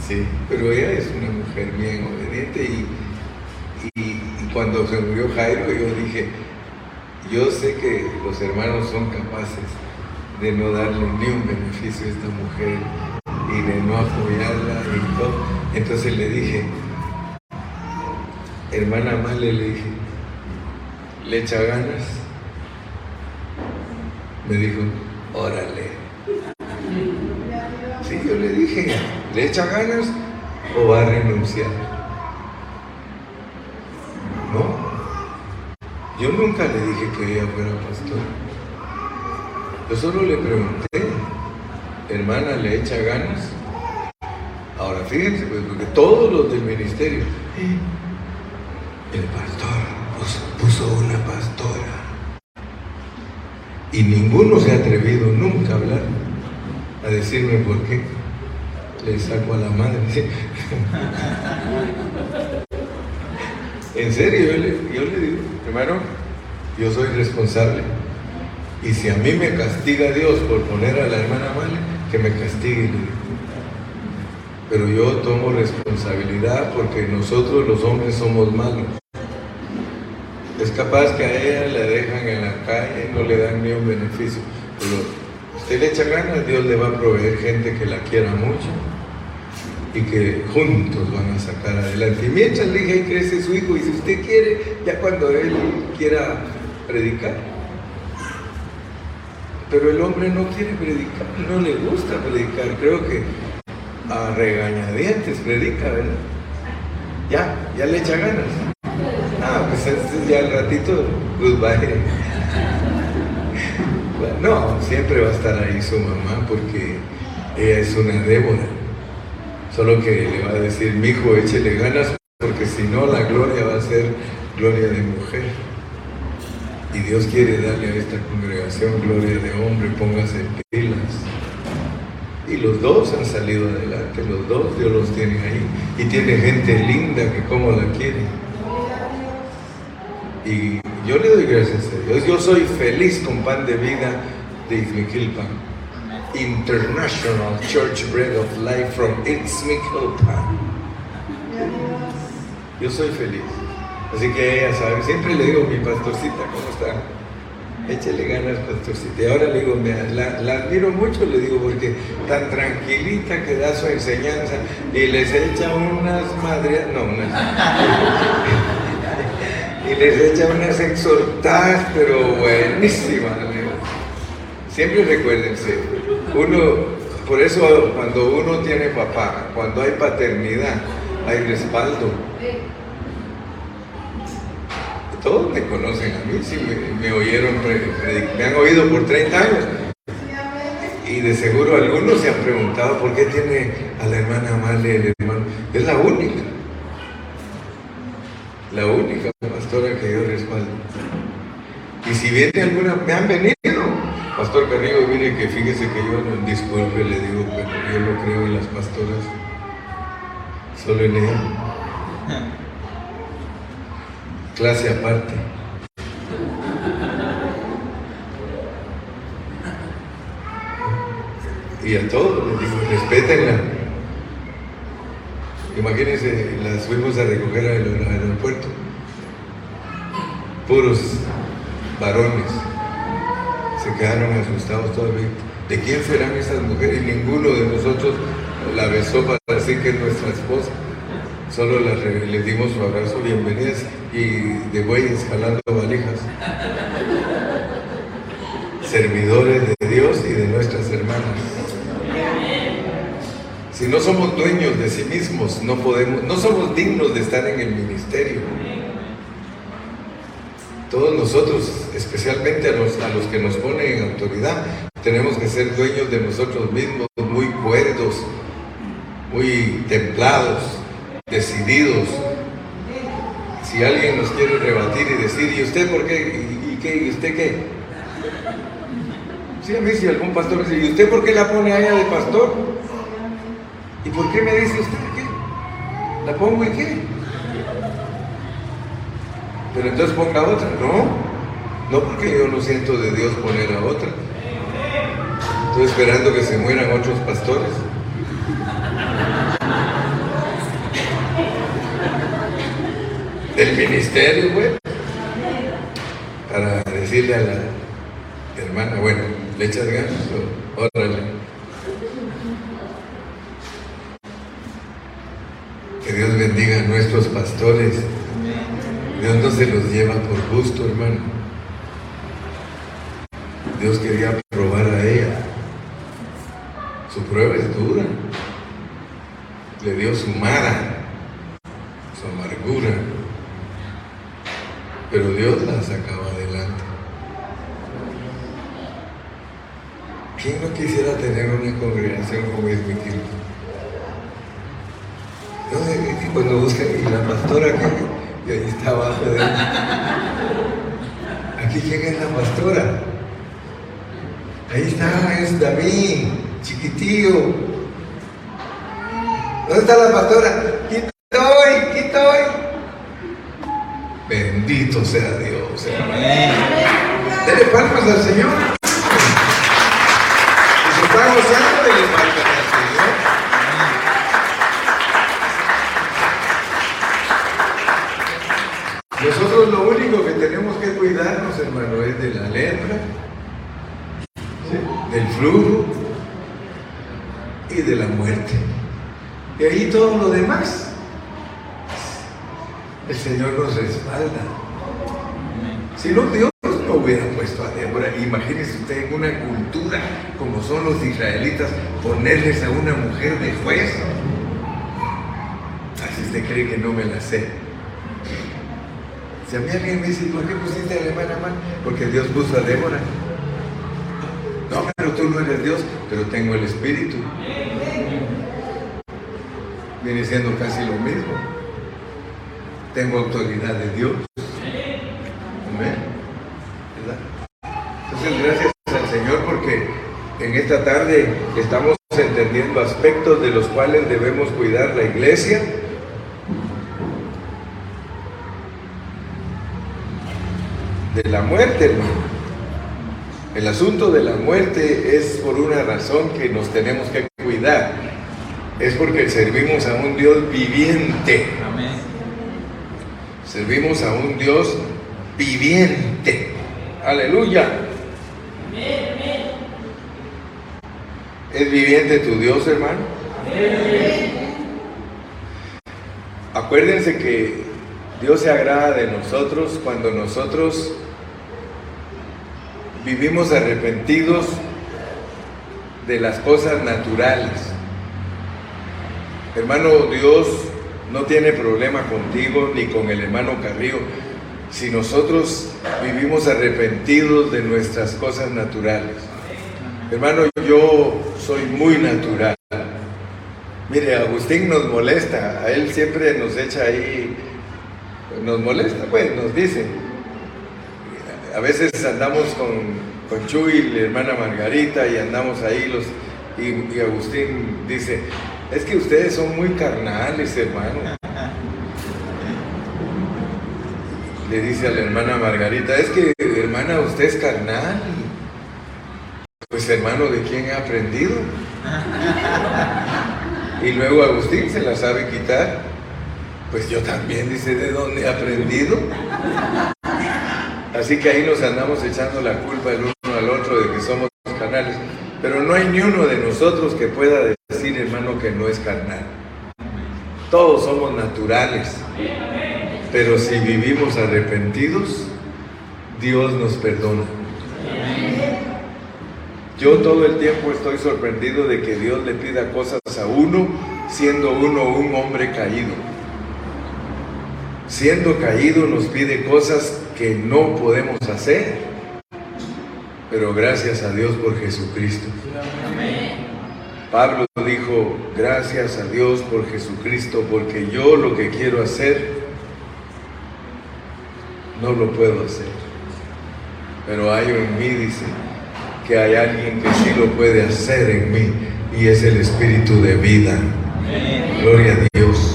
Sí, pero ella es una mujer bien obediente, y cuando se murió Jairo, yo dije, yo sé que los hermanos son capaces de no darle ni un beneficio a esta mujer y de no apoyarla y todo. Entonces le dije, hermana Male, le dije, ¿le echa ganas? Me dijo, órale. Sí, yo le dije, ¿le echa ganas o va a renunciar? No, yo nunca le dije que ella fuera pastor. Yo solo le pregunté, hermana, ¿le echa ganas? Ahora fíjense, pues, porque todos los del ministerio, el pastor puso una pastora, y ninguno se ha atrevido nunca a hablar, a decirme por qué. Le saco a la madre. En serio, yo le digo, hermano, yo soy responsable. Y si a mí me castiga Dios por poner a la hermana Male, que me castigue. Pero yo tomo responsabilidad, porque nosotros los hombres somos malos. Es capaz que a ella la dejan en la calle, no le dan ni un beneficio. Pero usted le echa ganas, Dios le va a proveer gente que la quiera mucho y que juntos van a sacar adelante. Y mientras le dije, ahí crece su hijo, y si usted quiere, ya cuando él quiera predicar. Pero el hombre no quiere predicar, no le gusta predicar. Creo que a regañadientes predica, ¿verdad? Ya le echa ganas. Pues ya al ratito, goodbye. No, siempre va a estar ahí su mamá, porque ella es una Débora. Solo que le va a decir, mijo, échele ganas, porque si no, la gloria va a ser gloria de mujer. Y Dios quiere darle a esta congregación gloria de hombre, póngase pilas. Y los dos han salido adelante, los dos Dios los tiene ahí. Y tiene gente linda que como la quiere. Y yo le doy gracias a Dios. Yo soy feliz con Pan de Vida de Ixmiquilpan. International Church Bread of Life from Ixmiquilpan. Yo soy feliz. Así que ella sabe, siempre le digo, mi pastorcita, ¿cómo está? Échale ganas, pastorcita. Y ahora le digo, la admiro mucho, le digo, porque tan tranquilita que da su enseñanza y les echa unas madres, y les echa unas exhortadas, pero buenísimas. Siempre recuérdense, por eso cuando uno tiene papá, cuando hay paternidad, hay respaldo. Todos me conocen a mí, sí, me oyeron, me han oído por 30 años. Y de seguro algunos se han preguntado por qué tiene a la hermana Male, el hermano. Es la única pastora que yo respaldo. Y si viene alguna, me han venido. Pastor Carrillo, mire que fíjese que yo, disculpe, le digo, pero yo no creo en las pastoras, solo en ella. Clase aparte. Y a todos les digo, respétenla. Imagínense, las fuimos a recoger al aeropuerto. Puros varones. Se quedaron asustados todavía. ¿De quién serán esas mujeres? Ninguno de nosotros la besó para decir que es nuestra esposa. Solo les dimos su abrazo, bienvenidas, y de güeyes jalando valijas. Servidores de Dios y de nuestras hermanas. Si no somos dueños de sí mismos, no somos dignos de estar en el ministerio. Todos nosotros, especialmente a los que nos ponen en autoridad, tenemos que ser dueños de nosotros mismos, muy cuerdos, muy templados, decididos. Si alguien nos quiere rebatir y decir, ¿y usted por qué? ¿Y qué? ¿Y usted qué? Sí, a mí si algún pastor me dice, ¿y usted por qué la pone a ella de pastor? ¿Y por qué me dice usted qué? ¿La pongo y qué? Pero entonces ponga otra. No porque yo no siento de Dios poner a otra. Estoy esperando que se mueran otros pastores. Del ministerio, güey. Para decirle a la hermana, bueno, ¿le echas ganas o órale? Que Dios bendiga a nuestros pastores. Dios no se los lleva por gusto, hermano. Dios quería probar a ella. Su prueba es dura. Le dio su mara, su amargura. Pero Dios la sacaba adelante. ¿Quién no quisiera tener una congregación como es mi tiempo? No, cuando buscan, y la pastora que ahí está abajo de él. Aquí, ¿quién es la pastora? Ahí está, es David, chiquitillo. ¿Dónde está la pastora? Aquí estoy. Bendito sea Dios, hermano. Dele palmas al Señor. Si se está gozando, dele palmas al Señor. Nosotros lo único que tenemos que cuidarnos, hermano, es de la lepra, ¿sí?, del flujo y de la muerte. Y ahí todo lo demás, el Señor nos respalda. Si no, Dios no hubiera puesto a Débora. Imagínese usted en una cultura como son los israelitas, ponerles a una mujer de juez. Así usted cree que no me la sé. Si a mí alguien me dice, ¿por qué pusiste a la hermana mal? Porque Dios puso a Débora. No, pero tú no eres Dios, pero tengo el Espíritu. Viene siendo casi lo mismo. Tengo autoridad de Dios. Amén. ¿Verdad? Entonces, gracias al Señor porque en esta tarde estamos entendiendo aspectos de los cuales debemos cuidar la iglesia. De la muerte, hermano. El asunto de la muerte es por una razón que nos tenemos que cuidar. Es porque servimos a un Dios viviente. Amén. Servimos a un Dios viviente. Aleluya. ¿Es viviente tu Dios, hermano? Acuérdense que Dios se agrada de nosotros cuando nosotros vivimos arrepentidos de las cosas naturales. Hermano, Dios no tiene problema contigo ni con el hermano Carrillo si nosotros vivimos arrepentidos de nuestras cosas naturales. Hermano, yo soy muy natural. Mire, Agustín nos molesta, a él siempre nos echa ahí, nos molesta, pues nos dice. A veces andamos con Chuy, la hermana Margarita, y andamos ahí y Agustín dice, es que ustedes son muy carnales, hermano. Le dice a la hermana Margarita, es que, hermana, usted es carnal. Pues, hermano, ¿de quién he aprendido? Y luego Agustín se la sabe quitar. Pues yo también, dice, ¿de dónde he aprendido? Así que ahí nos andamos echando la culpa el uno al otro de que somos carnales. Pero no hay ni uno de nosotros que pueda decir, hermano, que no es carnal. Todos somos naturales. Pero si vivimos arrepentidos, Dios nos perdona. Yo todo el tiempo estoy sorprendido de que Dios le pida cosas a uno, siendo uno un hombre caído. Siendo caído nos pide cosas que no podemos hacer, pero gracias a Dios por Jesucristo. Amén. Pablo dijo, gracias a Dios por Jesucristo, porque yo lo que quiero hacer, no lo puedo hacer. Pero hay en mí, dice, que hay alguien que sí lo puede hacer en mí, y es el Espíritu de vida. Amén. Gloria a Dios.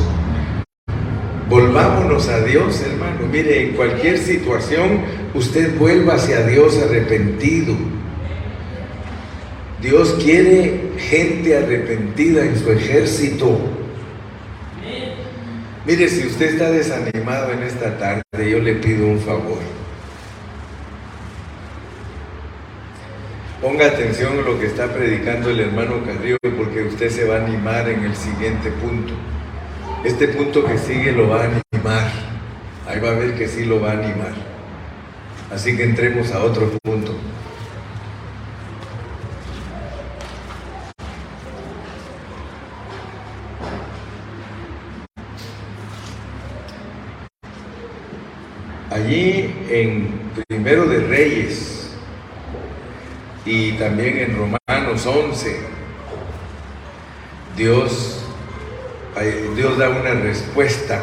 Volvámonos a Dios, hermano. Mire, en cualquier situación, usted vuelva hacia Dios arrepentido. Dios quiere gente arrepentida en su ejército. Mire, si usted está desanimado en esta tarde, yo le pido un favor. Ponga atención a lo que está predicando el hermano Carrillo, porque usted se va a animar en el siguiente punto. Este punto que sigue lo va a animar. Ahí va a ver que sí lo va a animar. Así que entremos a otro punto. Allí en Primero de Reyes y también en Romanos 11, Dios da una respuesta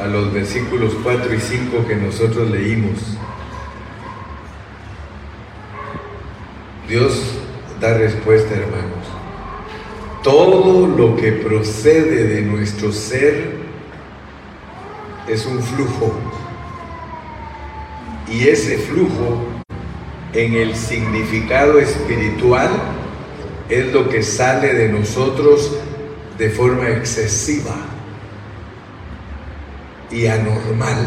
a los versículos 4 y 5 que nosotros leímos. Dios da respuesta, hermanos. Todo lo que procede de nuestro ser es un flujo. Y ese flujo, en el significado espiritual, es lo que sale de nosotros de forma excesiva y anormal.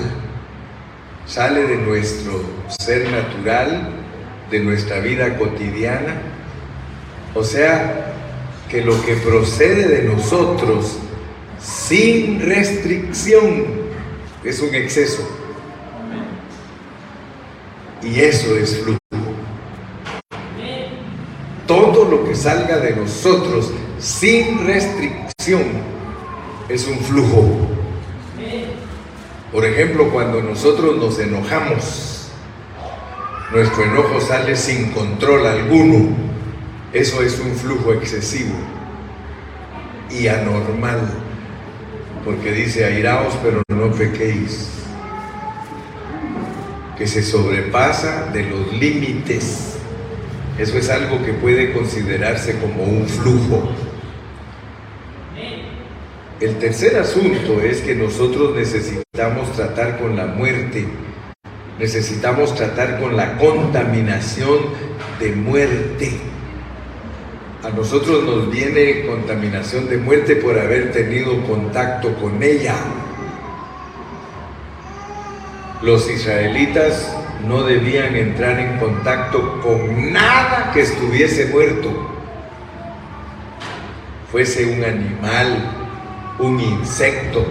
Sale de nuestro ser natural, de nuestra vida cotidiana. O sea, que lo que procede de nosotros sin restricción es un exceso. Y eso es flujo. Todo lo que salga de nosotros sin restricción es un flujo. Por ejemplo, cuando nosotros nos enojamos, nuestro enojo sale sin control alguno. Eso es un flujo excesivo y anormal, porque dice, airaos pero no pequéis, que se sobrepasa de los límites. Eso es algo que puede considerarse como un flujo. El tercer asunto es que nosotros necesitamos tratar con la muerte, necesitamos tratar con la contaminación de muerte. A nosotros nos viene contaminación de muerte por haber tenido contacto con ella. Los israelitas no debían entrar en contacto con nada que estuviese muerto, fuese un animal, un insecto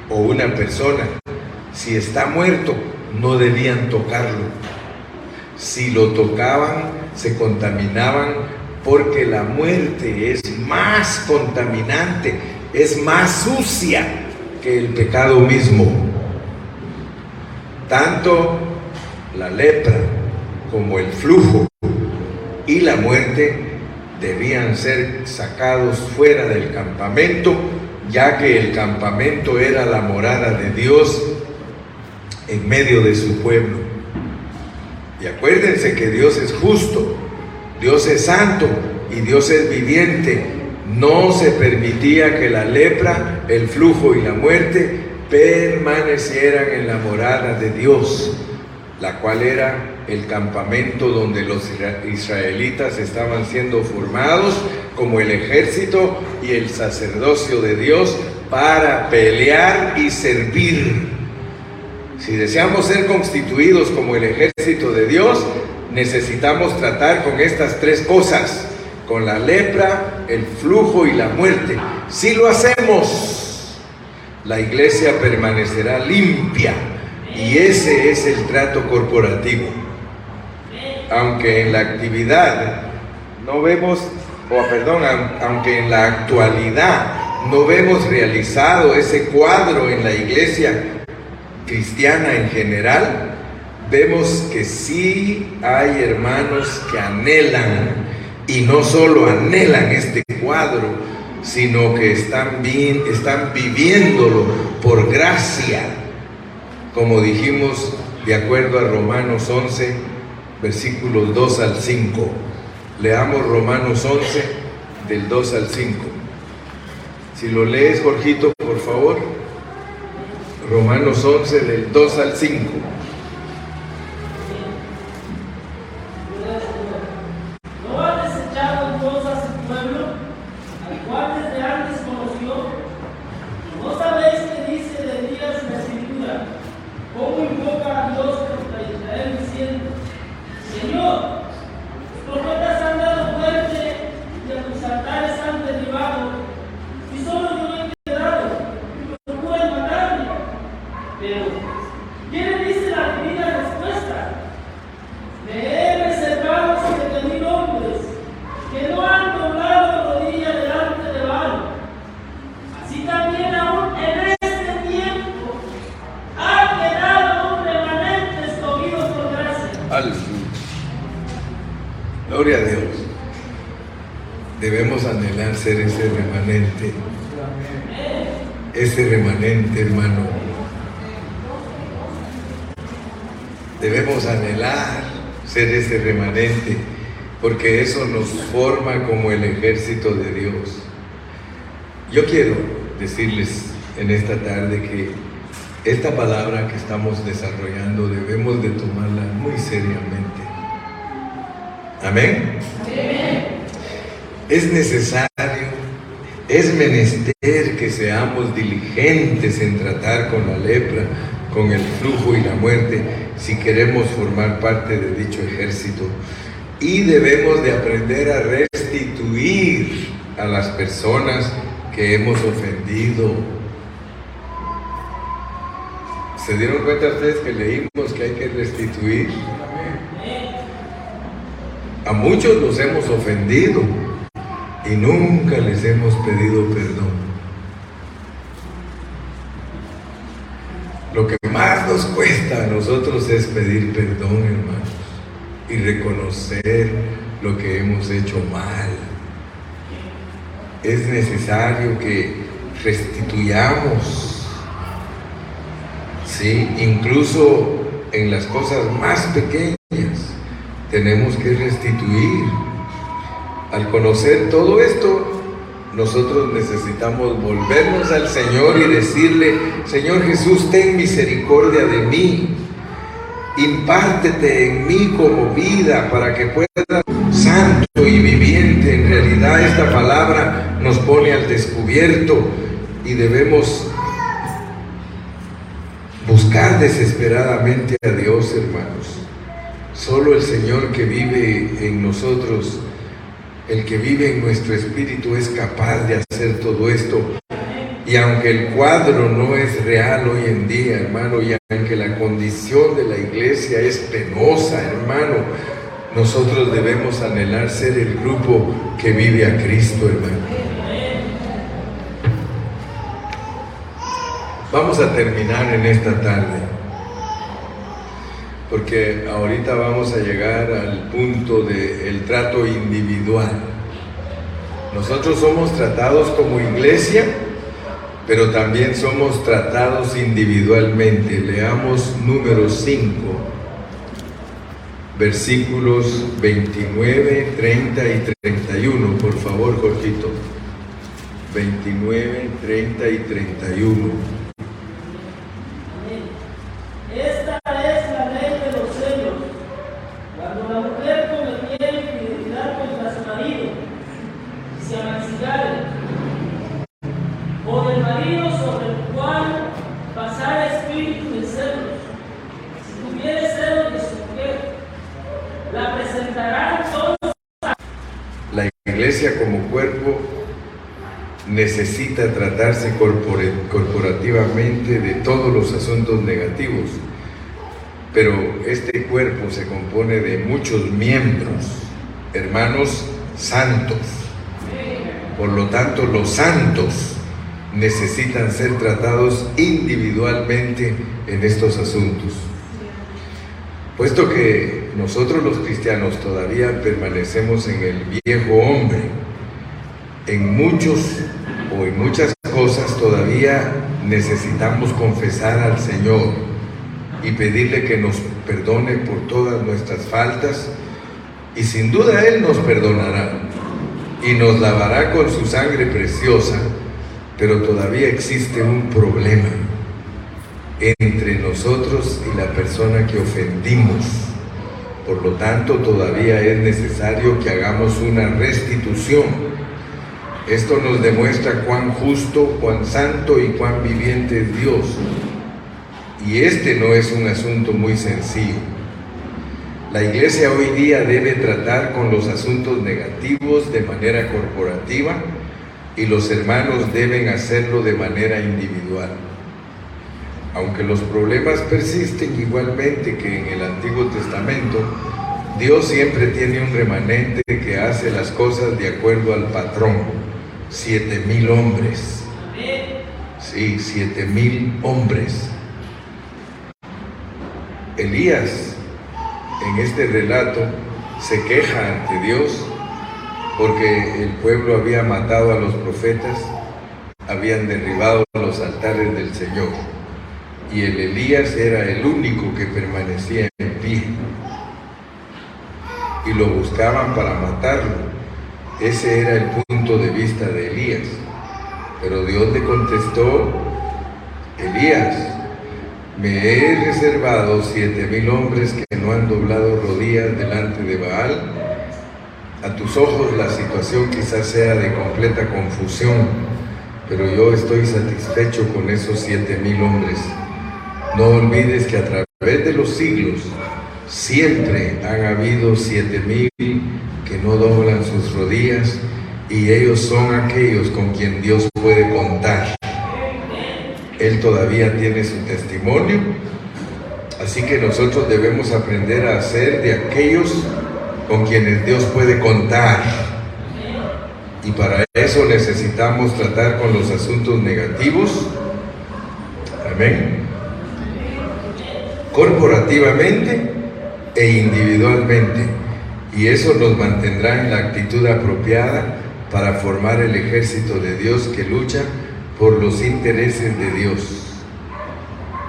o una persona. Si está muerto, no debían tocarlo. Si lo tocaban, se contaminaban, porque la muerte es más contaminante, es más sucia que el pecado mismo. Tanto la lepra como el flujo y la muerte debían ser sacados fuera del campamento, ya que el campamento era la morada de Dios en medio de su pueblo. Y acuérdense que Dios es justo, Dios es santo y Dios es viviente. No se permitía que la lepra, el flujo y la muerte permanecieran en la morada de Dios, la cual era el campamento donde los israelitas estaban siendo formados como el ejército y el sacerdocio de Dios para pelear y servir. Si deseamos ser constituidos como el ejército de Dios, necesitamos tratar con estas tres cosas, con la lepra, el flujo y la muerte. Si lo hacemos, la iglesia permanecerá limpia, y ese es el trato corporativo. aunque en la actividad no vemos, aunque en la actualidad no vemos realizado ese cuadro en la iglesia cristiana en general, vemos que sí hay hermanos que anhelan, y no solo anhelan este cuadro, sino que están viviéndolo por gracia, como dijimos de acuerdo a Romanos 11, versículos 2 al 5. Leamos Romanos 11, del 2 al 5. Si lo lees, Jorgito, por favor. Romanos 11, del 2 al 5. ¿No ha desechado entonces a su pueblo, al cual desde antes conoció? ¿No sabéis que dice de Elías la Escritura, cómo invoca a Dios contra Israel diciendo: Señor, los profetas han dado muerte y a tus altares han derribado, y solo yo he quedado, y procuran matarme? Pero, ¿quién le dice la divina respuesta? Me he reservado 7,000 hombres que no han doblado rodilla delante de Baal. Así también aún en este tiempo ha quedado un remanente escogido por gracia. Aleluya. Gloria a Dios. Debemos anhelar ser ese remanente. Ese remanente, hermano. Debemos anhelar ser ese remanente, porque eso nos forma como el ejército de Dios. Yo quiero decirles en esta tarde que esta palabra que estamos desarrollando debemos de tomarla muy seriamente. Amén. Es necesario, es menester que seamos diligentes en tratar con la lepra, con el flujo y la muerte, si queremos formar parte de dicho ejército. Y debemos de aprender a restituir a las personas que hemos ofendido. ¿Se dieron cuenta ustedes que leímos que hay que restituir? A muchos los hemos ofendido y nunca les hemos pedido perdón. Lo que más nos cuesta a nosotros es pedir perdón, hermanos, y reconocer lo que hemos hecho mal. Es necesario que restituyamos, ¿sí? Incluso en las cosas más pequeñas tenemos que restituir. Al conocer todo esto, nosotros necesitamos volvernos al Señor y decirle: Señor Jesús, ten misericordia de mí, impártete en mí como vida para que pueda ser santo y viviente. En realidad esta palabra nos pone al descubierto y debemos buscar desesperadamente a Dios, hermanos. Solo el Señor que vive en nosotros, el que vive en nuestro espíritu, es capaz de hacer todo esto. Y aunque el cuadro no es real hoy en día, hermano, y aunque la condición de la iglesia es penosa, hermano, nosotros debemos anhelar ser el grupo que vive a Cristo, hermano. Vamos a terminar en esta tarde, porque ahorita vamos a llegar al punto del trato individual. Nosotros somos tratados como iglesia, pero también somos tratados individualmente. Leamos Números 5, versículos 29, 30 y 31. Por favor, Jorgito. 29, 30 y 31. Esta es la ley de los celos. Cuando la mujer cometiere infidelidad contra su marido y se amancillare, o del marido sobre el cual pasara espíritu de celos, si tuviere celos de su mujer, la presentará entonces. La iglesia como cuerpo necesita tratarse corporativamente de todos los asuntos negativos, pero este cuerpo se compone de muchos miembros, hermanos santos. Por lo tanto, los santos necesitan ser tratados individualmente en estos asuntos. Puesto que nosotros los cristianos todavía permanecemos en el viejo hombre, en muchas cosas todavía necesitamos confesar al Señor y pedirle que nos perdone por todas nuestras faltas, y sin duda Él nos perdonará y nos lavará con su sangre preciosa, pero todavía existe un problema entre nosotros y la persona que ofendimos. Por lo tanto, todavía es necesario que hagamos una restitución. Esto nos demuestra cuán justo, cuán santo y cuán viviente es Dios. Y este no es un asunto muy sencillo. La iglesia hoy día debe tratar con los asuntos negativos de manera corporativa, y los hermanos deben hacerlo de manera individual. Aunque los problemas persisten igualmente que en el Antiguo Testamento, Dios siempre tiene un remanente que hace las cosas de acuerdo al patrón. 7,000 hombres. Sí, 7,000 hombres. Elías, en este relato, se queja ante Dios porque el pueblo había matado a los profetas, habían derribado los altares del Señor, y el Elías era el único que permanecía en pie, y lo buscaban para matarlo. Ese era el punto de vista de Elías. Pero Dios le contestó: Elías, me he reservado 7,000 hombres que no han doblado rodillas delante de Baal. A tus ojos la situación quizás sea de completa confusión, pero yo estoy satisfecho con esos 7,000 hombres. No olvides que a través de los siglos siempre han habido 7,000 que no doblan sus rodillas, y ellos son aquellos con quien Dios puede contar. Él todavía tiene su testimonio, así que nosotros debemos aprender a ser de aquellos con quienes Dios puede contar. Y para eso necesitamos tratar con los asuntos negativos, amén, corporativamente e individualmente, y eso nos mantendrá en la actitud apropiada para formar el ejército de Dios que lucha por los intereses de Dios.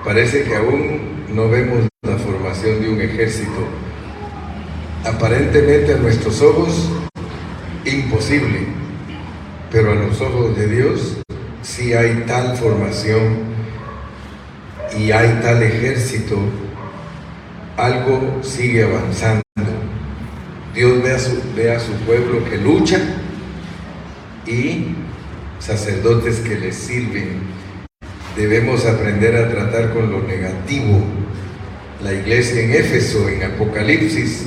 Parece que aún no vemos la formación de un ejército. Aparentemente a nuestros ojos imposible, pero a los ojos de Dios sí hay tal formación y hay tal ejército. Algo sigue avanzando. Dios ve a su pueblo que lucha y sacerdotes que les sirven. Debemos aprender a tratar con lo negativo. La iglesia en Éfeso, en Apocalipsis,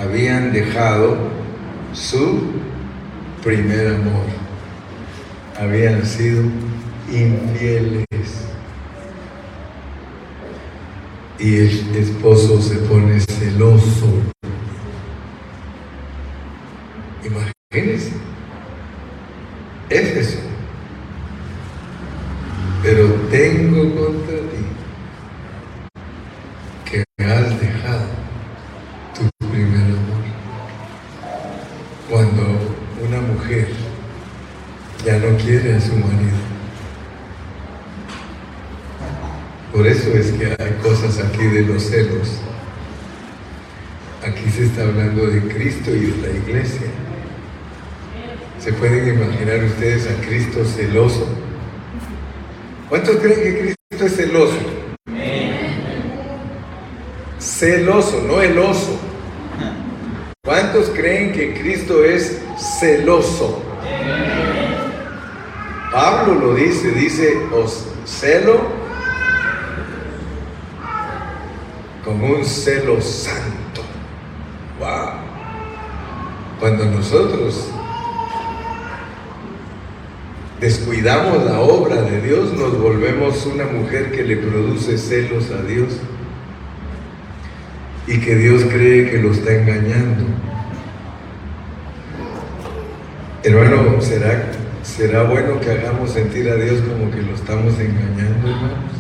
habían dejado su primer amor. Habían sido infieles. Y el esposo se pone celoso. Imagínense, Éfeso. Pero tengo contra ti que me has dejado tu primer amor. Cuando una mujer ya no quiere a su marido. Por eso es que hay cosas aquí de los celos. Aquí se está hablando de Cristo y de la iglesia. ¿Se pueden imaginar ustedes a Cristo celoso? ¿Cuántos creen que Cristo es celoso? Celoso, no el oso. ¿Cuántos creen que Cristo es celoso? Pablo lo dice, os celo con un celo santo. ¡Wow! Cuando nosotros descuidamos la obra de Dios, nos volvemos una mujer que le produce celos a Dios. y que Dios cree que lo está engañando. Hermano, ¿será bueno que hagamos sentir a Dios como que lo estamos engañando, hermanos?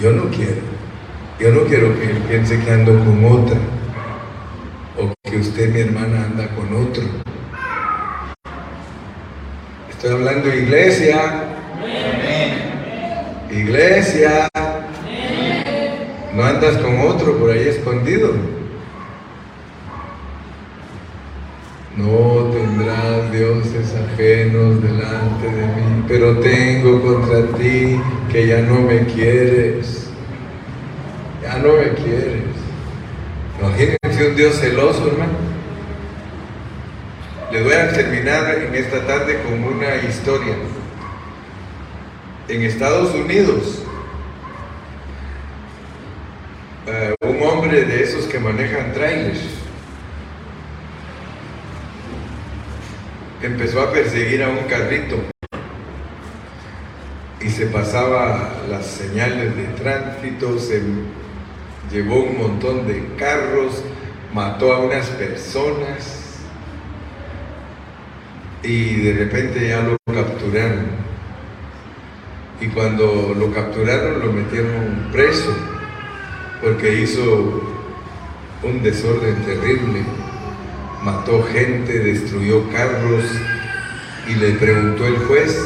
Yo no quiero que Él piense que ando con otra, o que usted, mi hermana, anda con otro. Estoy hablando de iglesia. Iglesia. No andas con otro por ahí escondido. No tendrás dioses ajenos delante de mí, pero tengo contra ti que ya no me quieres. Ya no me quieres. Imagínense un Dios celoso, hermano. Les voy a terminar en esta tarde con una historia. En Estados Unidos, un hombre de esos que manejan trailers empezó a perseguir a un carrito y se pasaba las señales de tránsito, se llevó un montón de carros, mató a unas personas y de repente ya lo capturaron. Y cuando lo capturaron lo metieron preso porque hizo un desorden terrible. Mató gente, destruyó carros y le preguntó el juez,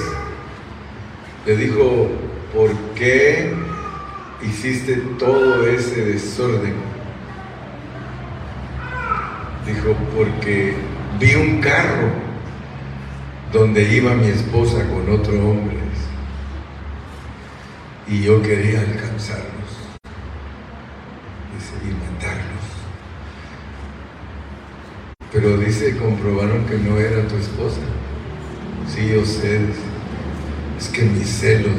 le dijo, ¿por qué hiciste todo ese desorden? Dijo, porque vi un carro donde iba mi esposa con otro hombre y yo quería alcanzarlos, dice, y matarlos. Pero dice, comprobaron que no era tu esposa. Sí, yo sé, es que mis celos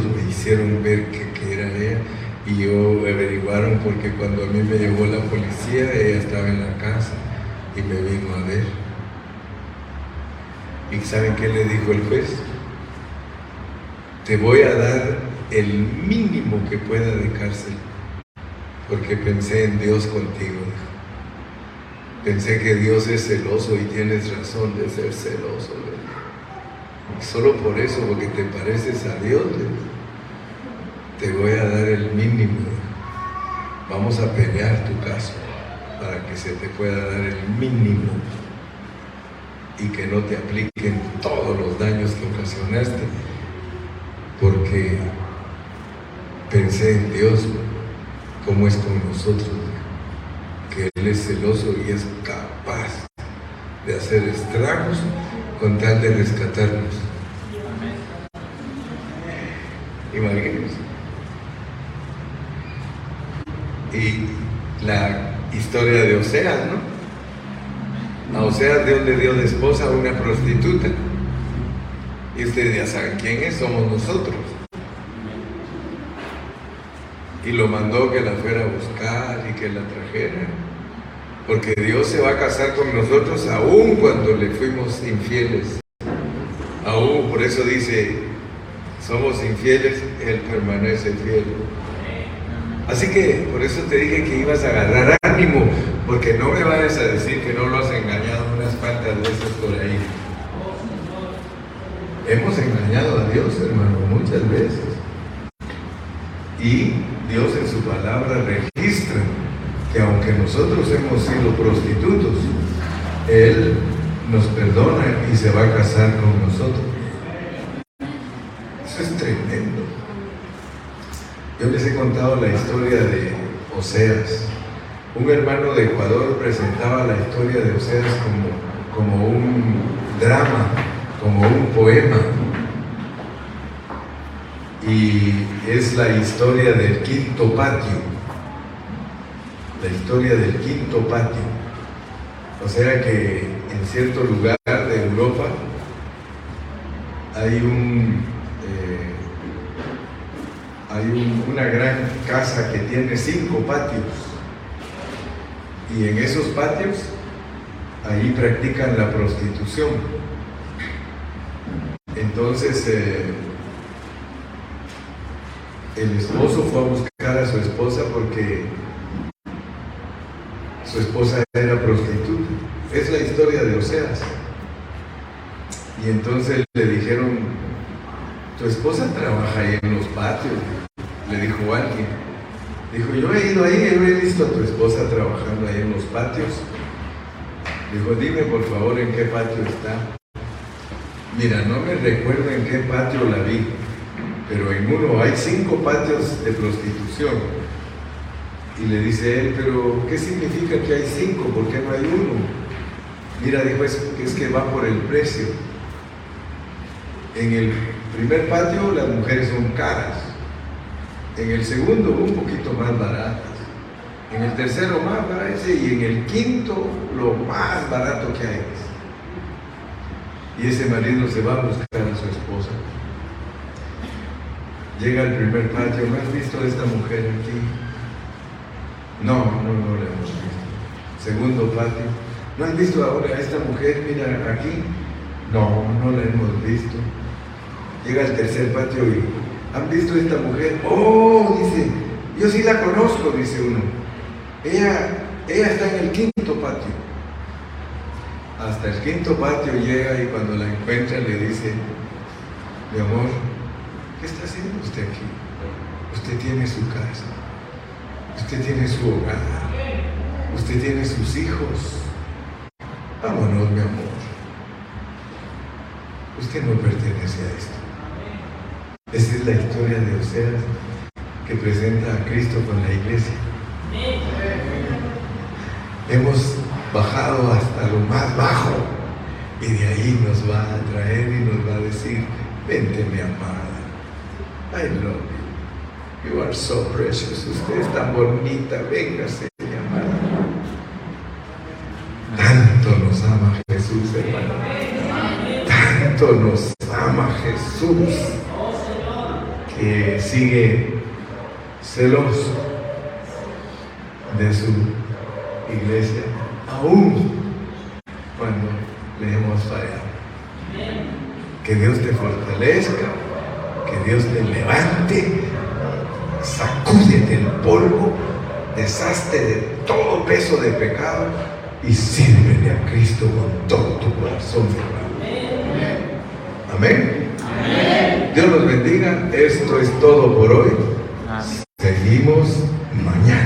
me hicieron ver que era ella, y yo averiguaron porque cuando a mí me llevó la policía, ella estaba en la casa y me vino a ver. ¿Y saben qué le dijo el juez? Te voy a dar el mínimo que pueda de cárcel, porque pensé en Dios contigo. Pensé que Dios es celoso y tienes razón de ser celoso. Solo por eso, porque te pareces a Dios, te voy a dar el mínimo. Vamos a pelear tu caso para que se te pueda dar el mínimo y que no te apliquen todos los daños que ocasionaste, porque pensé en Dios, como es con nosotros, que Él es celoso y es capaz de hacer estragos con tal de rescatarnos. Imagínense. Y la historia de Oseas, ¿no? A Oseas Dios le dio de esposa a una prostituta. Y ustedes ya saben quién es, somos nosotros. Y lo mandó que la fuera a buscar y que la trajera. Porque Dios se va a casar con nosotros aún cuando le fuimos infieles. Aún, por eso dice, somos infieles, Él permanece fiel. Así que, por eso te dije que ibas a agarrar ánimo, porque no me vayas a decir que no lo has engañado unas cuantas veces por ahí. Hemos engañado a Dios, hermano, muchas veces. Y Dios en su palabra registra que aunque nosotros hemos sido prostitutos, Él nos perdona y se va a casar con nosotros. Eso es tremendo. Yo les he contado la historia de Oseas. Un hermano de Ecuador presentaba la historia de Oseas como un drama, como un poema. Y es la historia del quinto patio. La historia del quinto patio. O sea que en cierto lugar de Europa hay una gran casa que tiene 5 patios. Y en esos patios, ahí practican la prostitución. Entonces, el esposo fue a buscar a su esposa porque su esposa era prostituta. Es la historia de Oseas. Y entonces le dijeron, tu esposa trabaja ahí en los patios, le dijo alguien. Dijo, yo he ido ahí, he visto a tu esposa trabajando ahí en los patios. Dijo, dime por favor en qué patio está. Mira, no me recuerdo en qué patio la vi, pero en uno hay 5 patios de prostitución. Y le dice él, pero ¿qué significa que hay 5? ¿Por qué no hay uno? Mira, dijo, es que va por el precio. En el primer patio las mujeres son caras. En el segundo un poquito más baratas. En el tercero más baratas y en el quinto lo más barato que hay. Y ese marido se va a buscar a su esposa. Llega al primer patio, ¿no has visto a esta mujer aquí? No la hemos visto. Segundo patio, ¿no has visto ahora a esta mujer? Mira aquí. No la hemos visto. Llega al tercer patio y ¿han visto a esta mujer? Oh, dice, yo sí la conozco, dice uno. Ella está en el quinto patio. Hasta el quinto patio llega y cuando la encuentra le dice, mi amor, ¿qué está haciendo usted aquí? Usted tiene su casa, usted tiene su hogar, usted tiene sus hijos. Vámonos, mi amor. Usted no pertenece a esto. Esa es la historia de Oseas que presenta a Cristo con la iglesia. Hemos bajado hasta lo más bajo y de ahí nos va a traer y nos va a decir, vente mi amada, I love you, you are so precious, usted es tan bonita, véngase mi amada. Tanto nos ama Jesús, hermano, tanto nos ama Jesús que sigue celoso de su iglesia, aún cuando le hemos fallado. Que Dios te fortalezca, que Dios te levante, sacúdete el polvo, deshazte de todo peso de pecado y sírvele a Cristo con todo tu corazón, hermano. Amén. Dios los bendiga. Esto es todo por hoy. Seguimos mañana.